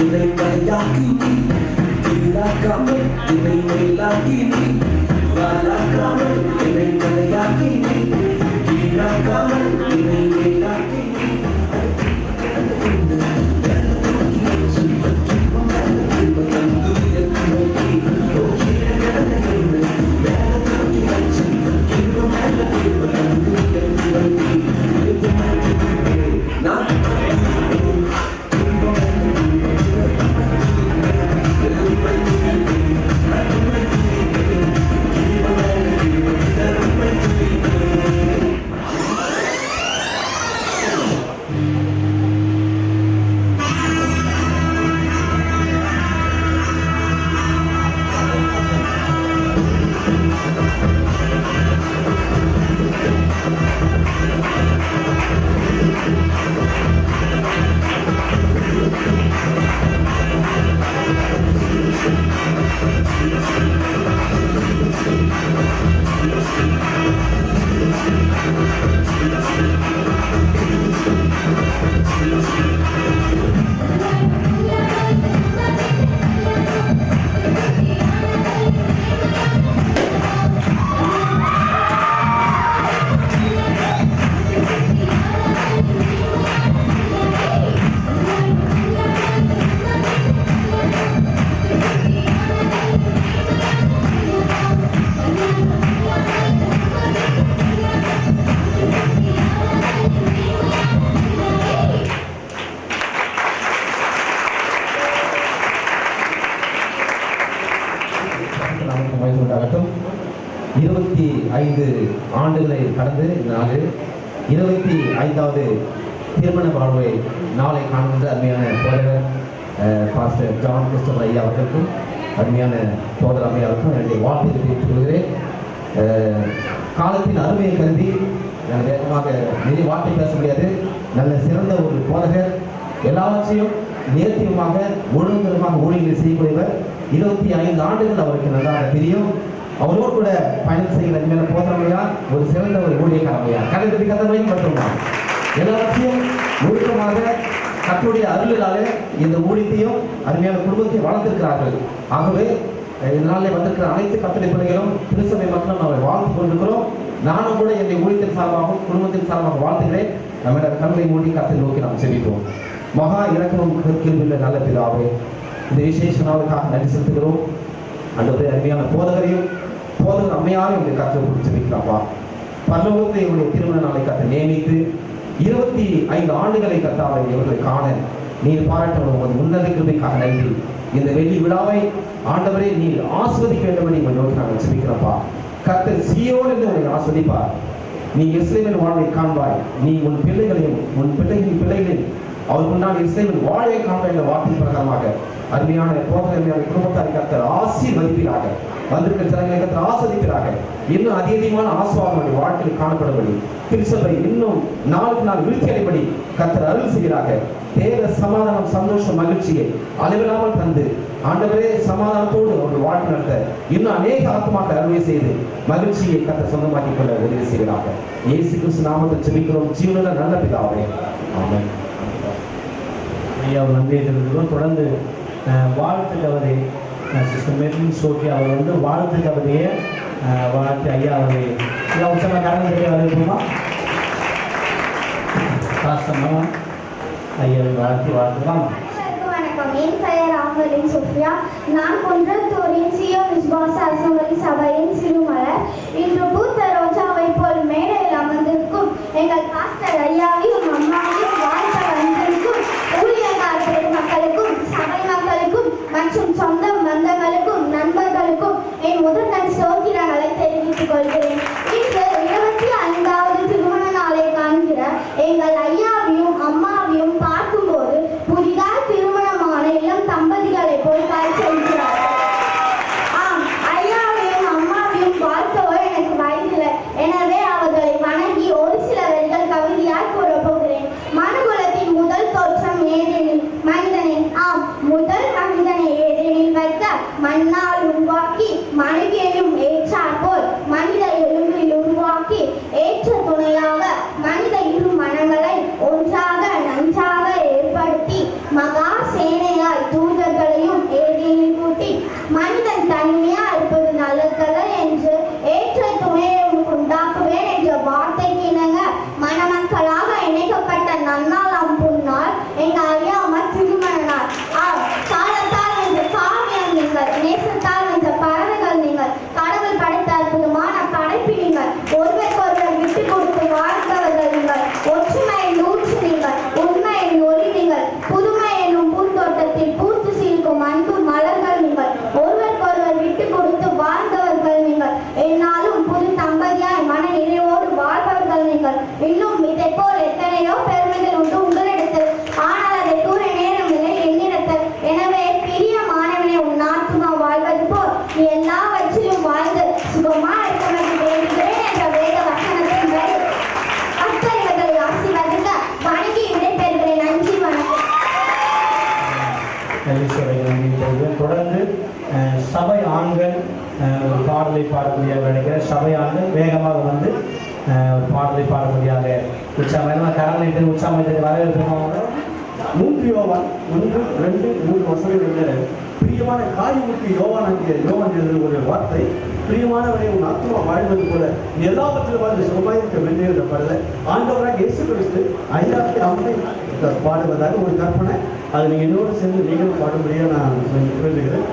இதை மலையாக்கி நீ கீழாக்காமல் இதை மேலாக்கி நீ வாழாக்காமல் இதை மலையாக்கி நீ கீழாக்காமல் இதை மேலாக்கி நீ உண்டாகட்டும். 25 ஆண்டுகளை கடந்து நாங்கள் 25வது திருமண வாழ்வை நாளை காண்கின்ற அருமையான போதகர் பாஸ்டர் ஜான் கிறிஸ்டோபர் ஐயா அவர்களுக்கும் அருமையான சோதர் அம்மையாருக்கும் என்னுடைய வாழ்த்துக்களை தெரிவித்துக் கொள்கிறேன். காலத்தின் அருமையை கருதி நான் வேகமாக நிறைய வார்த்தை பேச முடியாது. நல்ல சிறந்த ஒரு போதகர், எல்லாவற்றையும் நேர்த்தியமாக ஒழுங்குமாக ஊழியர்கள் செய்யக்கூடியவர். 25 ஆண்டுகள் அவருக்கு நன்றாக தெரியும். அவரோடு கூட பயணம் செய்கிற மேல போதனையா ஒரு சிறந்த ஒரு ஊழியக்காரமையா கலைப்பதி கதவை மட்டும்தான் எல்லாத்தையும் ஒழுக்கமாக கற்றுடைய அருளாலே இந்த ஊழியத்தையும் அருமையான குடும்பத்தை வளர்த்திருக்கிறார்கள். ஆகவே இதனாலே வந்திருக்கிற அனைத்து கத்தளை பிள்ளைகளும் திருசபை மக்களும் அவரை வாழ்த்து கொண்டிருக்கிறோம். நானும் கூட என்னுடைய ஊழியத்தின் சார்பாகவும் குடும்பத்தின் சார்பாக வாழ்த்துகிறேன். நம்மளோட கண்களை மூடி கத்தை நோக்கி நாம் செபிப்போம். மகா இலக்கணம் கிருபையுள்ள நல்ல பிதாவே, இந்த விசேஷ நாளுக்காக நன்றி செலுத்துகிறோம். அந்த அருமையான போதகரையும் போதகர் அம்மையாரும் இந்த கற்றை பிடிச்சி வைக்கிறாப்பா. பரலோகத்தை இவருடைய திருமண நாளை கற்று நியமித்து 25 ஆண்டுகளை கத்தாவை இவர்களை காண நீர் பாராட்ட உன்னத கிருபைக்காக நன்றி. இந்த வெள்ளி விழாவை ஆண்டவரே நீர் ஆஸ்வதிக்க வேண்டும் என்று உங்கள் நோக்கி நாங்கள் செபிக்கிறப்பா. கர்த்தர் சீயோன் என்று உங்களை ஆஸ்வதிப்பார். நீ இஸ்ரவேல் வாழ்வை காண்பாய். நீ உன் பிள்ளைகளையும் உன் பிள்ளைகளின் பிள்ளைகளையும் அவருக்கு நான் இஸ்ரவேல் வாழ்வை காண்பாய் என்ற வார்த்தை பிரகாரமாக அருமையான போதகர் குடும்பத்தாரை கர்த்தர் ஆசீர்வதிப்பீராக. வந்திருக்கிற ஜனங்களை கர்த்தர் ஆஸ்வதிப்பீராக. இன்னும் அதிகமான ஆசுவாதம் வாழ்க்கையில் காணப்படும்படி திருச்சபை இன்னும் நாளுக்கு நாள் வீழ்ச்சி அடைபடி கர்த்தர் அருள் செய்கிறாக. தேவ சமாதானம் சந்தோஷம் மகிழ்ச்சியை அளவில்லாமல் தந்து ஆண்டவரே சமாதானத்தோடு ஒரு வாழ்க்கை நடத்த இன்னும் அநேக ஆத்மாக்கள் அறுவை செய்து மகிழ்ச்சியை கர்த்தர் சொந்தமாக்கிக் கொள்ள உதவி செய்கிறாங்க. இயேசு கிறிஸ்து நாமத்தில் ஜெபிக்கிறோம் ஜீவனுள்ள நல்ல பிதாவே, ஆமென். ஐயா நன்றி தெரிவிக்கிறோம். தொடர்ந்து வாழ்த்து கவிதை சிஸ்டர் மெர்லின் சோஃபி அவர் வந்து வாழ்த்து கவிதையை வாழ்த்து ஐயா அவரை எல்லா உற்சாக கலந்து வரவேற்போமா? காசமா ஐயா வாழ்த்துலாம். வணக்கம், என் பெயர் ஆங்கலின் சோஃபியா. நான் குன்றத்தூரின் சியோன் விசுவாச அசெம்பிளி சபையின் சிறுமலர். இன்று பூத்த ரோஜாவை போல் மேடையில் அமர்ந்திருக்கும் எங்கள் பாஸ்டர் ஐயாவையும் அம்மாவையும் வாழ்த்த வந்திருக்கும் ஊழியக்கார பெருமக்களுக்கும் சபை மக்களுக்கும் மற்றும் சொந்த பந்தங்களுக்கும் நண்பர்களுக்கும் என் முதல் ஸ்தோத்திரங்களை தெரிவித்துக் கொள்கிறேன். இன்று 25வது திருமண நாளை காண்கிற எங்கள் ஐயாவையும் அம்மாவையும் பார்க்கும்போது புதிதாக திருமணமான இளம் தம்பதிகளை போல் காய்ச்செல்கிறார். ஆம், ஐயாவையும் அம்மாவையும் வாழ்த்தவோ எனக்கு வயதில்லை. எனவே அவர்களை வணங்கி ஒரு சில வரிகள் கவிதையாய் கூறப்போகிறேன். மனுகுலத்தின் முதல் தோற்றம் ஏதேனில் மனிதனின், ஆம், முதல் மனிதனை ஏதேனில் வைக்க மண்ணால் உருவாக்கி மனைவியையும் ஏற்றார் போல் மனித எலும்பில் உருவாக்கி ஏற்ற துணையாக மனித இரு மனங்களை இன்னும் இதை போல் எத்தனையோ பெருமைகள் உண்டு உங்களிடத்தில், ஆனால் அதை கூற நேரமில்லை என்னிடத்தில். எனவே பிரியமானவனே, உன் ஆத்துமா வாழ்வது போல் நீ எல்லாவற்றிலும் வாழ்ந்து சுகமா இருக்க வேண்டுகிறேன் என்ற வேத வசனத்தின்படி அத்தனைவர்களை ஆசீர்வதிக்க வணங்கி விடைபெறுகிறேன். நன்றி, வணக்கம். தொடர்ந்து சபை ஆண்கள் ஒரு பாடலை பாடக்கூடியவர் நினைக்கிறேன். சபை ஆண்கள் வேகமாக வந்து ஒரு பாடலை பாடக்கூடியாக உற்சாகம் கரங்களை உற்சாகத்தை வரவேற்போம். 3 யோவான் 1, 2, 3 பிரியமான காரியமுக்கு யோவான் எழுதுகிற ஒரு வார்த்தை, பிரியமானவனை உன் ஆத்துமா வாழ்வது போல நீ எல்லாவற்றிலும் வாழ்ந்து சுகமாயிருக்க வேண்டும் என்ற பாடல ஆண்டவராக இயேசு கிறிஸ்து 5ஆவது அம்மை பாடுவதாக ஒரு கற்பனை. அதை நீங்கள் என்னோடு சேர்ந்து நீங்களும் பாடும்படியாக நான் வேண்டுகிறேன்.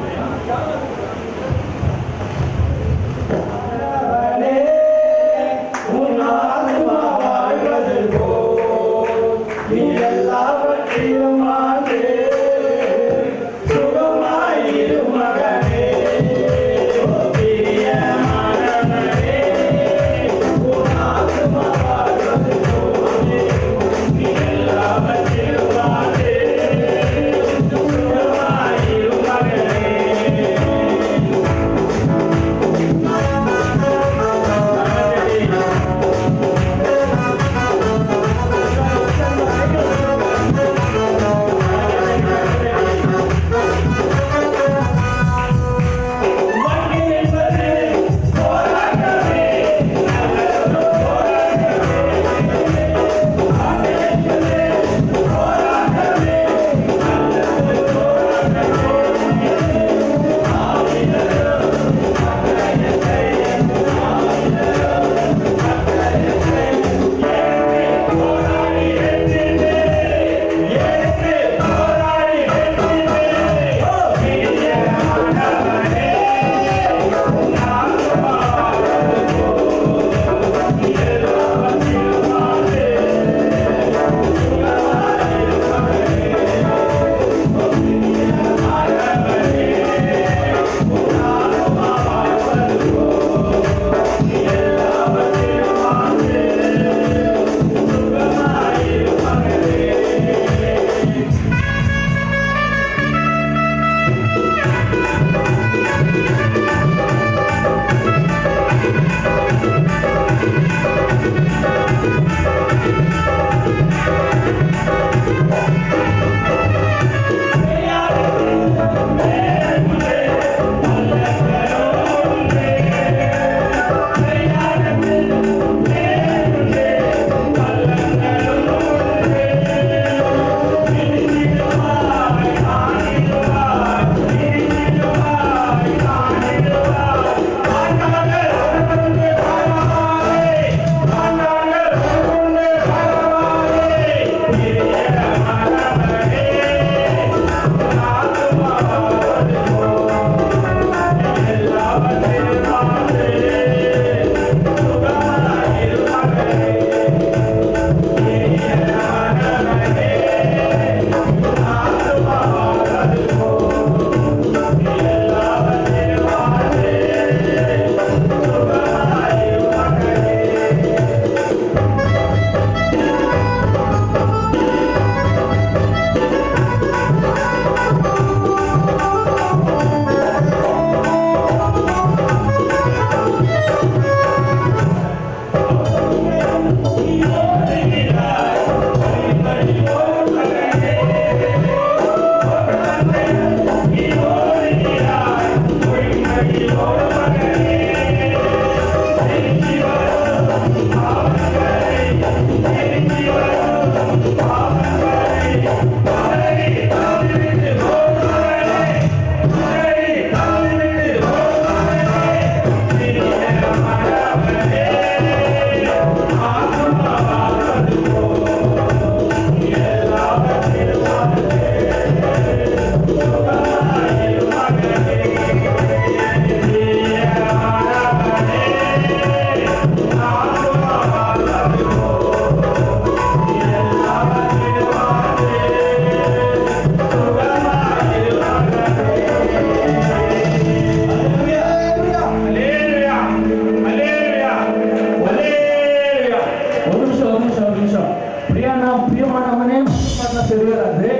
நிமிஷம் பிரியமானவனே பாட்டினா சரி வராது.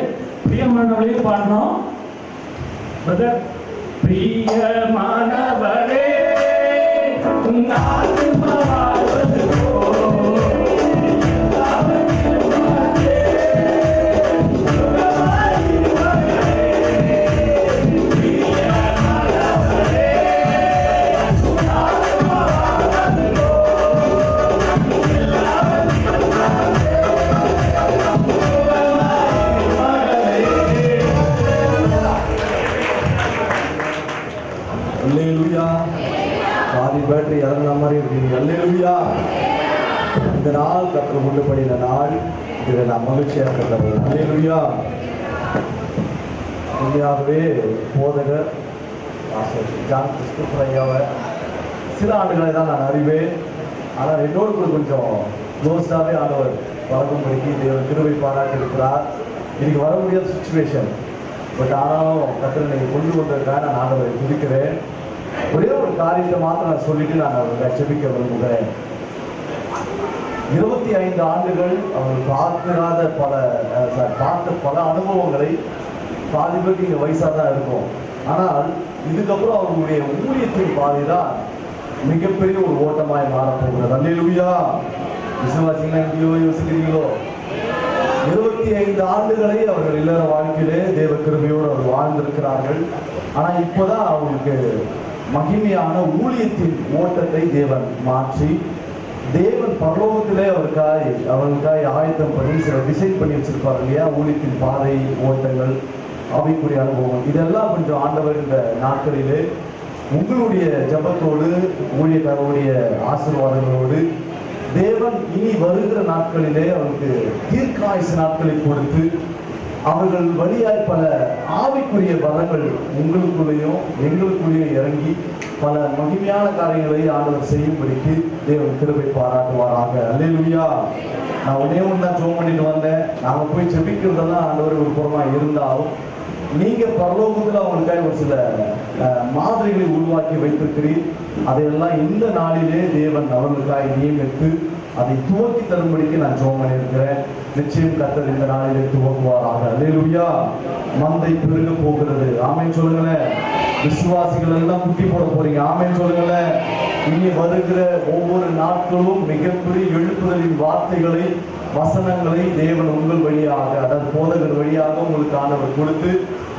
பிரியமானவளையும் பாடணும். பிரதர், பிரியமானவரே உன் ஆத்துமா வாழ்வது அல்லேலூயா. பாதி பேட்டரி இறங்குற மாதிரி இருக்கீங்க. அல்லேலூயா. இந்த நாள் கர்த்தர் கொண்டு படின நாள். இதில் நான் மகிழ்ச்சியாக இருக்கிறது. அல்லேலூயா. உண்மையாகவே போதகர் ஜான் கிறிஸ்துவர் ஐயாவை சில ஆண்டுகளை தான் நான் அறிவேன். ஆனால் என்னோடு கூட கொஞ்சம் க்ளோஸ்டாகவே ஆண்டவர் வழங்கும்படிக்கு தேவன் கிருபை பாராட்டி இருக்கிறார். இன்னைக்கு வர முடியாத சுச்சுவேஷன், பட் ஆனாலும் கர்த்தர் நீங்கள் கொண்டு வந்ததுக்காக நான் ஆண்டவரை துதிக்கிறேன். ஒரே ஒரு காரியத்தை மாத்திரம் நான் சொல்லிட்டு நான் அவர்களை ஜெபிக்க விரும்புகிறேன். 25 ஆண்டுகள் அவர்கள் பார்த்த பல அனுபவங்களை பாதி பேருக்கு இங்கே வயசாக தான் இருக்கும். ஆனால் இதுக்கப்புறம் அவர்களுடைய ஊழியத்தின் பாதி தான் மிகப்பெரிய ஒரு ஓட்டமாய் மாறப்போகிறது. அல்லேலூயா. விசுவாசிங்களா எங்கேயோ யோசிக்கிறீங்களோ? 25 ஆண்டுகளை அவர்கள் இல்லற வாழ்க்கையிலே தேவ கிருபையோடு அவர் வாழ்ந்திருக்கிறார்கள். ஆனால் இப்போதான் அவங்களுக்கு மகிமையான ஊழியத்தின் ஓட்டத்தை தேவன் மாற்றி தேவன் பரலோகத்திலே அவர்களுக்காய் ஆயத்தம் பண்ணி சில டிசைன் பண்ணி வச்சிருப்பார் இல்லையா? ஊழியத்தின் பாதை, ஓட்டங்கள், அவைக்குரிய அனுபவம், இதெல்லாம் கொஞ்சம் ஆண்டவர் இந்த நாட்களிலே உங்களுடைய ஜபத்தோடு ஊழியக்காரருடைய ஆசீர்வாதங்களோடு தேவன் இனி வருகிற நாட்களிலே அவருக்கு தீர்க்காயுசு நாட்களை கொடுத்து அவர்கள் வழியாய் பல ஆவிக்குரிய வரங்கள் உங்களுக்குள்ளேயும் எங்களுக்குள்ளேயும் இறங்கி பல மகிமையான காரியங்களை ஆண்டவர் செய்யும்படிக்கு தேவன் கிருபை பாராட்டுவாராக. அல்லேலூயா. நான் ஒன்னே ஒன்று தான் ஜெபம் பண்ணிட்டு வந்தேன். நாங்கள் போய் ஜெபிக்கிறதெல்லாம் ஆண்டவர் ஒரு புறமாக இருந்தாலும் நீங்க பரலோகத்தில் அவங்களுக்காக ஒரு சில மாதிரிகளை உருவாக்கி வைத்திருக்கிறீர். அதையெல்லாம் இந்த நாளிலே தேவன் அவர்களுக்காக நியமித்து அதை துவக்கி தரும்படிக்கு நான் ஜெபம் பண்ணியிருக்கிறேன். நிச்சயம் கர்த்தர் இந்த நாளிலே துவக்குவாராக. அல்லேலூயா. மந்தை பெருக போகிறது. ஆமென் சொல்லுங்களேன். விசுவாசிகள் எல்லாம் குட்டி போட போறீங்க. ஆமென் சொல்லுங்களேன். இனி வருகிற ஒவ்வொரு நாட்களும் மிகப்பெரிய எழுப்புதலின் வார்த்தைகளை, வசனங்களை தேவன் உங்கள் வழியாக, அதாவது போதகர் வழியாக உங்களுக்கு ஆண்டவர் கொடுத்து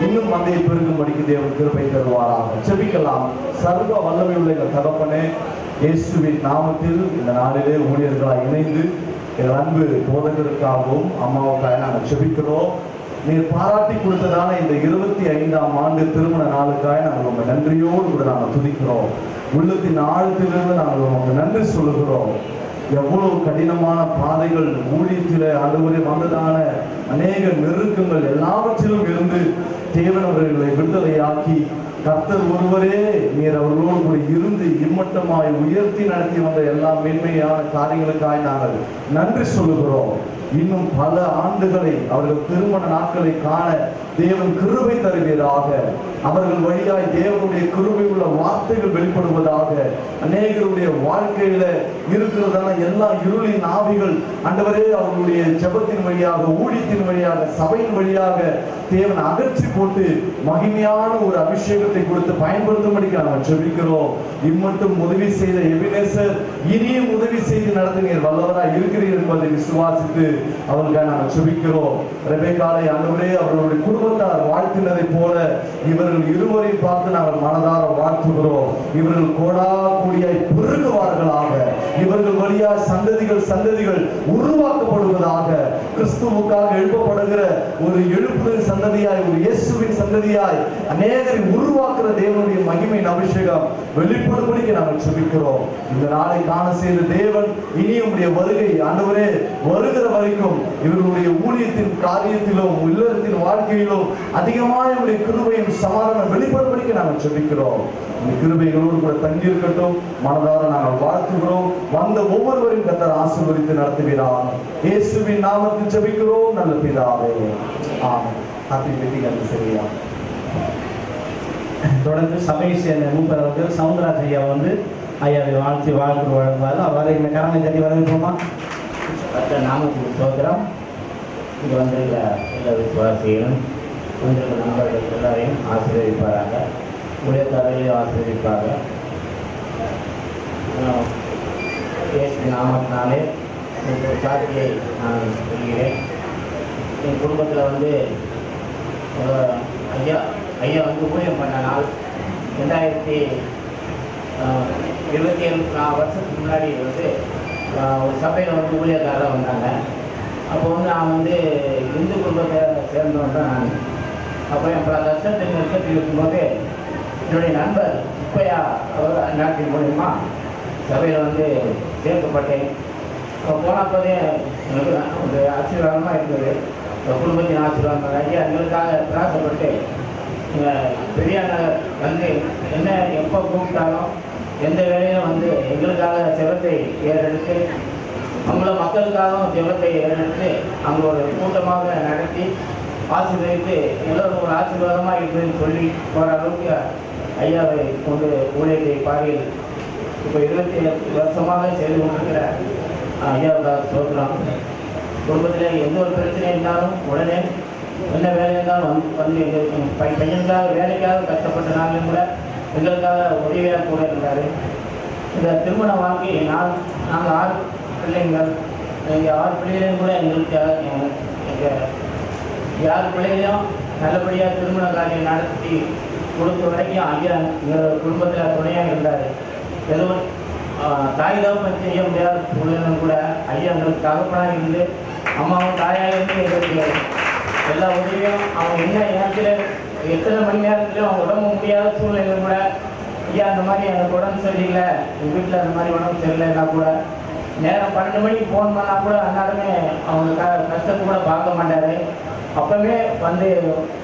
இன்னும் மந்தையை பெருகும்படிக்கு தேவன் கிருபை தருவாராக. ஜெபிக்கலாம். சர்வ வல்லமை உள்ள எங்கள் தகப்பனே, இயேசுவின் நாமத்தில் இந்த நாளிலே ஊழியர்களாக இணைந்து எங்கள் அன்பு போதகருக்காகவும் அம்மாவுக்காக நாங்கள் ஜெபிக்கிறோம். நீர் பாராட்டி கொடுத்ததான இந்த 25ஆம் ஆண்டு திருமண நாளுக்காக நாங்கள் உங்க நன்றியோடு கூட நாங்கள் துதிக்கிறோம். உள்ளத்தின் ஆழத்திலிருந்து நாங்கள் உங்களுக்கு நன்றி சொல்லுகிறோம். எவ்வளவு கடினமான பாதைகள் ஊழியத்திலே ஆண்டவரே வந்ததான அநேக நெருக்கங்கள் எல்லாவற்றிலும் இருந்து தேவன் அவர்களை விடுதலையாக்கி கர்த்தர் ஒருவரே நீர் அவர்களோடு கூட இருந்து இம்மட்டமாய் உயர்த்தி நடத்தி வந்த எல்லா மேன்மையான காரியங்களுக்காய் நாங்கள் நன்றி சொல்லுகிறோம். இன்னும் பல ஆண்டுகளை அவர்கள் திருமண நாட்களை காண தேவன் கிருபை தருவீராக. அவர்கள் வழியாய் தேவனுடைய கிருபை உள்ள வார்த்தைகள் வெளிப்படுவதாக. அநேகருடைய வாழ்க்கையில இருக்கிறதான எல்லா இருளின் ஆவிகள் ஆண்டவரே அவர்களுடைய ஜெபத்தின் வழியாக, ஊழியத்தின் வழியாக, சபையின் வழியாக தேவன் அகற்றி போட்டு மகிமையான ஒரு அபிஷேகத்தை கொடுத்து பயன்படுத்தும்படிக்கு நாங்கள் ஜெபிக்கிறோம். இம்மட்டும் உதவி செய்த எபினேசர் இனியும் உதவி செய்து நடத்துகிறீர், வல்லவராய் இருக்கிறீர் என்பதை விசுவாசித்து அவர்களுக்காக நாங்கள் ஜெபிக்கிறோம். ரெபெக்காளை ஆண்டவரே அவர்களுடைய குடும்பத்தார் வாழ்த்தினதை போல இவர்கள் இருவரையும் பார்த்து நாங்கள் மனதார வாழ்த்துகிறோம். இவர்கள் கோடா கூடியாய் பெருகுவார்களாக. இவர்கள் வழியாய் சந்ததிகள் உருவாக்கப்படுவதாக. கிறிஸ்துவுக்காக எழுப்பப்படுகிற ஒரு எழுப்புதல் சந்ததியாய், ஒரு இயேசுவின் சந்ததியாய் அநேகரை உருவாக்குற தேவனுடைய மகிமையின் அபிஷேகம் வெளிப்படும்படிக்கு நாங்கள் ஜெபிக்கிறோம். இந்த நாளை காண செய்த தேவன் இனி உடைய வருகை ஆண்டவரே வருகிற வரைக்கும் இவர்களுடைய ஊழியத்தின் காரியத்திலும் இல்லறத்தின் வாழ்க்கையிலும் அதிகமாக உடைய கிருபையும் சமாதானம் வெளிப்படும்படிக்கு நாங்கள் ஜெபிக்கிறோம். இந்த கிருபைகளோடு கூட தங்கி இருக்கட்டும். மனதார நாங்கள் வாழ்த்துகிறோம். வந்த ஒவ்வொருவரையும் கர்த்தர் ஆசீர்வதித்து நடத்துகிறார். இயேசுவின் நாமத்தில் ஜெபிக்கிறோம் நல்ல பிதாவே. ஆமென். ஹாப்பி வெட்டிங் அனிவர்சரியா. தொடர்ந்து சபையை சேர்ந்த மூப்பர் அவர்கள் சவுந்தரராஜ் ஐயா ஐயாவை வாழ்த்து வழங்குவார். அவரை இந்த கரங்களை தட்டி வரவேற்போமா? கர்த்தர் நாமத்துக்கு ஸ்தோத்திரம். இங்கே வந்திருக்கிற எல்லா விசுவாசிகளும் வந்திருக்கிற நண்பர்கள் எல்லாரையும் ஆசீர்வதிப்பாராங்க, ஊழியக்காரர்களையும் ஆசீர்வதிப்பாங்க. இயேசு நாமத்தினாலே இந்த சாட்சியை நான் சொல்கிறேன். என் குடும்பத்தில் வந்து ஐயா வந்து ஊழியம் பண்ண நாள் 2027 வருஷத்துக்கு முன்னாடி வந்து ஒரு சபையில் வந்து ஊழியக்காரராக வந்தாங்க. அப்போ வந்து நான் வந்து இந்து குடும்பத்தை சேர்ந்தவன் தான் நான். அப்போ என் கஷ்டத்தின் நெருக்கத்தில் இருக்கும்போது என்னுடைய நண்பர் இப்பையா அவர் நாட்டின் மூலியமா சபையில் வந்து சேர்க்கப்பட்டேன். அப்போ போனப்போதே எனக்கு ஒரு ஆசீர்வாதமாக இருந்தது. குடும்பத்தின் ஆசீர்வாதம் ஐயா எங்களுக்காக பிராசப்பட்டு பெரிய நகர் வந்து என்ன எப்போ கூப்பிட்டாலும் எந்த வேலையும் வந்து எங்களுக்காக செவத்தை ஏறெடுத்து அவங்கள மக்களுக்காகவும் செவத்தை ஏறெடுத்து அவங்க ஒரு கூட்டமாக நடத்தி ஆசீர்வதித்து எல்லோரும் ஒரு ஆசீர்வாதமாக இருக்குதுன்னு சொல்லி போகிற அளவுக்கு ஐயாவை கொண்டு ஊழியத்தை பாரியில் இப்போ 27 வருஷமாக செய்து கொண்டிருக்கிற ஐயாவுக்காக ஸ்தோத்திரம். குடும்பத்தில் எந்த ஒரு பிரச்சனை இருந்தாலும் உடனே என்ன வேலை இருந்தாலும் வந்து எங்கள் பையனுக்காக வேலைக்காக கஷ்டப்பட்ட நாங்களும் கூட எங்களுக்காக உதவியாக கூட இருந்தார். இந்த திருமண வாழ்க்கை நாங்கள் 6 பிள்ளைங்கள், எங்கள் 6 பிள்ளைகளையும் கூட எங்களுக்காக எங்கள் 6 பிள்ளைகளையும் நல்லபடியாக திருமண காரியம் நடத்தி கொடுத்த வரைக்கும் ஐயா எங்கள் குடும்பத்தில் துணையாக இருந்தார். எதுவும் தாய் தகப்பன் செய்ய முடியாத சூழ்நிலும் கூட ஐயா எங்களுக்கு தகப்பனாக இருந்து அம்மாவும் தாயாக இருந்து எங்களுக்கு எல்லா உதவியும் அவங்க என்ன நேரத்தில் எத்தனை மணி நேரத்தில் அவங்க உடம்பு முடியாத சூழ்நிலை கூட ஐயா அந்த மாதிரி எனக்கு உடம்பு சரியில்லை, எங்கள் வீட்டில் அந்த மாதிரி உடம்பு சரியில்லைன்னா கூட நேரம் 12 மணிக்கு ஃபோன் பண்ணால் கூட அன்னாருமே அவங்க கஷ்டத்தை கூட பார்க்க மாட்டார். அப்போவே வந்து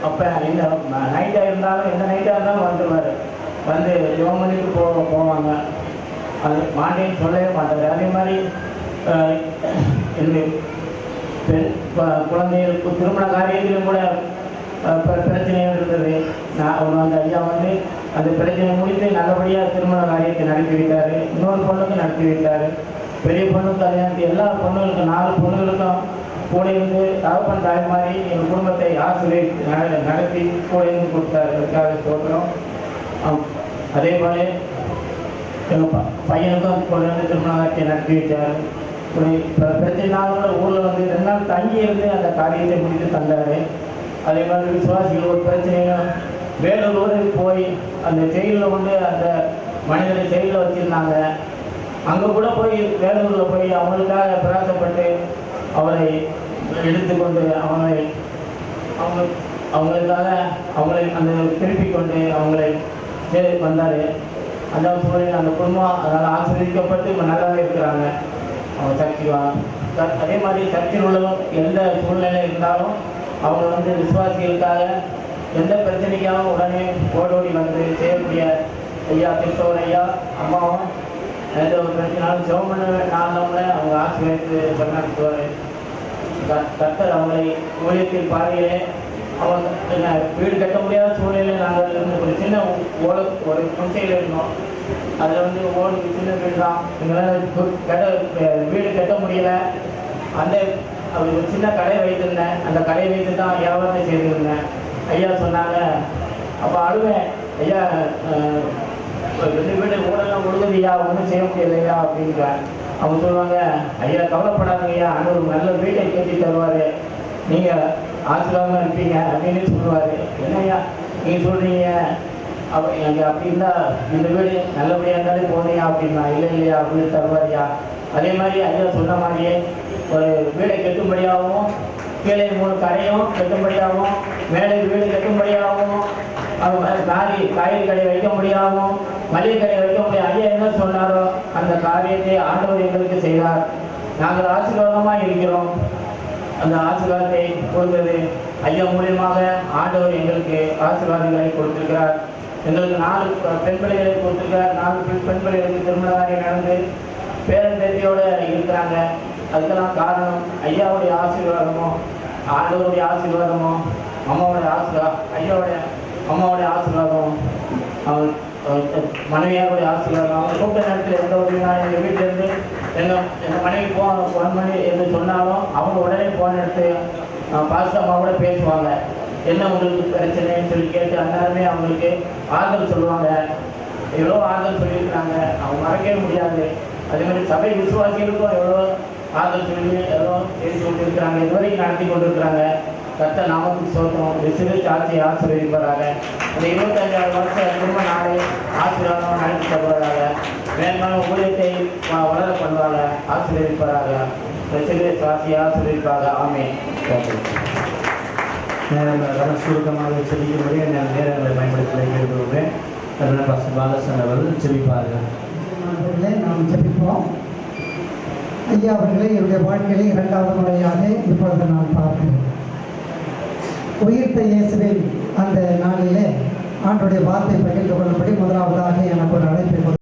அப்போ இந்த நைட்டாக இருந்தாலும் எந்த நைட்டாக இருந்தாலும் வந்துடுவார். வந்து ஜெபம் பண்ணிட்டு போவாங்க. அது மாட்டேன்னு சொல்லவே மாட்டார். அதே மாதிரி என்னுடைய குழந்தைகளுக்கு திருமண காரியத்திலும் கூட பிரச்சனைகள் இருந்தது. அவங்க அந்த ஐயா வந்து அந்த பிரச்சனையை முடித்து நல்லபடியாக திருமண காரியத்தை நடத்தி வைத்தார். இன்னொரு பொண்ணுக்கு நடத்தி வைத்தார். பெரிய பொண்ணுக்கு கல்யாணத்து எல்லா பொண்ணுகளுக்கும் 4 பொண்ணுகளுக்கும் கூட இருந்து தகப்பன் தாய் மாதிரி எங்கள் குடும்பத்தை ஆசிரியர் நடத்தி கூட இருந்து கொடுத்தார். அதுக்காக சொல்கிறோம். அதே போல எங்கள் பையனுக்கும் கொண்டு வந்து திருமண காரியத்தை நடத்தி வைத்தார். பிரச்சனை நாள் கூட ஊரில் வந்து 2 நாள் தங்கி இருந்து அந்த காரியத்தை முடித்து தந்தார். அதே மாதிரி விசுவாசிகள் ஒரு பிரச்சனையும் வேலூர் போய் அந்த ஜெயிலில் வந்து அந்த மனிதனை ஜெயிலில் வச்சுருந்தாங்க. அங்கே கூட போய் வேலூரில் போய் அவங்களுக்காக பிரயாசப்பட்டு அவரை எடுத்துக்கொண்டு அவங்களுக்காக அவங்களை அந்த திருப்பி கொண்டு அவங்களை வந்தார். அந்த சூழலில் அந்த குடும்பம் அதனால் ஆசீர்வதிக்கப்பட்டு இப்போ நல்லாவே இருக்கிறாங்க. அவங்க சர்ச்சைக்கு அதே மாதிரி சர்ச்சையில் உள்ளவங்க எந்த சூழ்நிலை இருந்தாலும் அவங்க வந்து விசுவாசிகளுக்காக எந்த பிரச்சனைக்காகவும் உடனே ஓடோடி வந்து செய்யக்கூடிய ஐயா கிறிஸ்தவர் ஐயா அம்மாவும் எந்த ஒரு பிரச்சனாலும் ஜெபம் பண்ண நாளில் அவங்க ஆசீர்வதித்து நடத்துவார். கர்த்தர் அவங்களை ஊழியத்தில் பாதையிலே அவங்க வீடு கட்ட முடியாத சூழ்நிலையில் நாங்கள் இருந்து ஒரு சின்ன ஒரு குடிசையில் இருந்தோம். அதில் வந்து சின்ன வீடு தான், எங்களால் வீடு கட்ட முடியலை. அந்த ஒரு சின்ன கடை வைத்திருந்தேன். அந்த கடை வைத்து தான் வியாபாரத்தை செய்திருந்தேன். ஐயா சொன்னாங்க, அப்போ அழுவேன், ஐயா 2 வீடு ஊரெல்லாம் முழுவதையா ஒன்றும் செய்ய முடியலையா அப்படின்ற. அவங்க சொல்லுவாங்க, ஐயா கவலைப்படாதீங்க ஐயா, ஒரு நல்ல வீட்டை கட்டி தருவார், நீங்கள் ஆசீர்வாதமாக இருப்பீங்க அப்படின்னு சொல்லுவார். என்னையா நீங்கள் சொல்கிறீங்க, எனக்கு அப்படி இருந்தால் இந்த வீடு நல்லபடியாக இருந்தாலே போனியா அப்படின்னா, இல்லையா அப்படின்னு தருவாரியா. அதே மாதிரி ஐயா சொன்ன மாதிரியே ஒரு வீடை கட்டும்படியாகவும் கீழே 3 கடையும் கட்டும்படியாகவும் மேலே வீடு கட்டும்படியாகவும் காய்கறி கடை வைக்க முடியாகவும் மளிகை கடை வைக்க முடியாது. ஐயா என்ன சொன்னாரோ அந்த காரியத்தை ஆண்டவர் எங்களுக்கு செய்தார். நாங்கள் ஆசீர்வாதமாக இருக்கிறோம். அந்த ஆசீர்வாதத்தை கொடுத்தது ஐயா மூலியமாக ஆண்டவர் எங்களுக்கு ஆசீர்வாதங்களை கொடுத்திருக்கிறார். எங்களுக்கு 4 பெண் பிள்ளைகளை கொடுத்திருக்கிறார். 4 பெண் பிள்ளைகளுக்கு திருமண காரியம் நடந்து பேரம்பேத்தியோடு இருக்கிறாங்க. அதுக்கெல்லாம் காரணம் ஐயாவுடைய ஆசீர்வாதமும் ஆண்டவருடைய ஆசீர்வாதமும் அம்மாவுடைய ஐயாவுடைய அம்மாவுடைய ஆசீர்வாதம், மனைவியாருடைய ஆசீர்வாதம். அவங்க கூட்ட நேரத்தில் எந்த உதவினா எங்கள் வீட்டிலேருந்து எங்கள் மனைவி ஃபோன் பண்ணி என்று சொன்னாலும் அவங்க உடனே ஃபோன் எடுத்து பாஸ்டர் அம்மா கூட பேசுவாங்க. என்ன உங்களுக்கு பிரச்சனைன்னு சொல்லி கேட்டு அந்நேரமே அவங்களுக்கு ஆறுதல் சொல்லுவாங்க. எவ்வளோ ஆறுதல் சொல்லியிருக்கிறாங்க, அவங்க மறக்கவே முடியாது. அதே மாதிரி சபை விசுவாசிகளுக்கும் எவ்வளோ ஆறுதல் சொல்லி எவ்வளோ பேசி கொண்டிருக்கிறாங்க, இதுவரைக்கும் நடத்தி கொண்டிருக்கிறாங்க. கர்த்தர் நாமத்துக்கு சோத்திரம். விசிறு சாட்சி ஆசீர்வதிப்பாராக. அந்த 25 வருஷம் குடும்ப நாளை ஆசீர்வாதம் நடத்தி தருவாராக. மேன்மேலும் ஊழியத்தை வளர பண்ணுவாங்க, ஆசீர்வதிப்பாராக. விசிறு சாட்சி ஆசீர்வதிப்பாங்க. ஆமென். நேரங்களை சுருக்கமாக செபிக்கும்படி நான் நேரங்களை பயன்படுத்தி கேட்டுக்கொள்கிறேன். அதனால் பாஸ்டர் பாலசன் அவர்கள் செபிப்பார்கள். நாம் ஜெபிப்போம். ஐயா அவர்களே, என்னுடைய வாழ்க்கையிலே 2வது முறையாக இப்பொழுது நான் பார்க்கிறேன். உயிர்த்த இயேசுவின் அந்த நாளிலே ஆண்டுடைய வார்த்தை பகிர்ந்து கொள்ளும்படி முதலாவதாக எனக்கு ஒரு அழைப்பு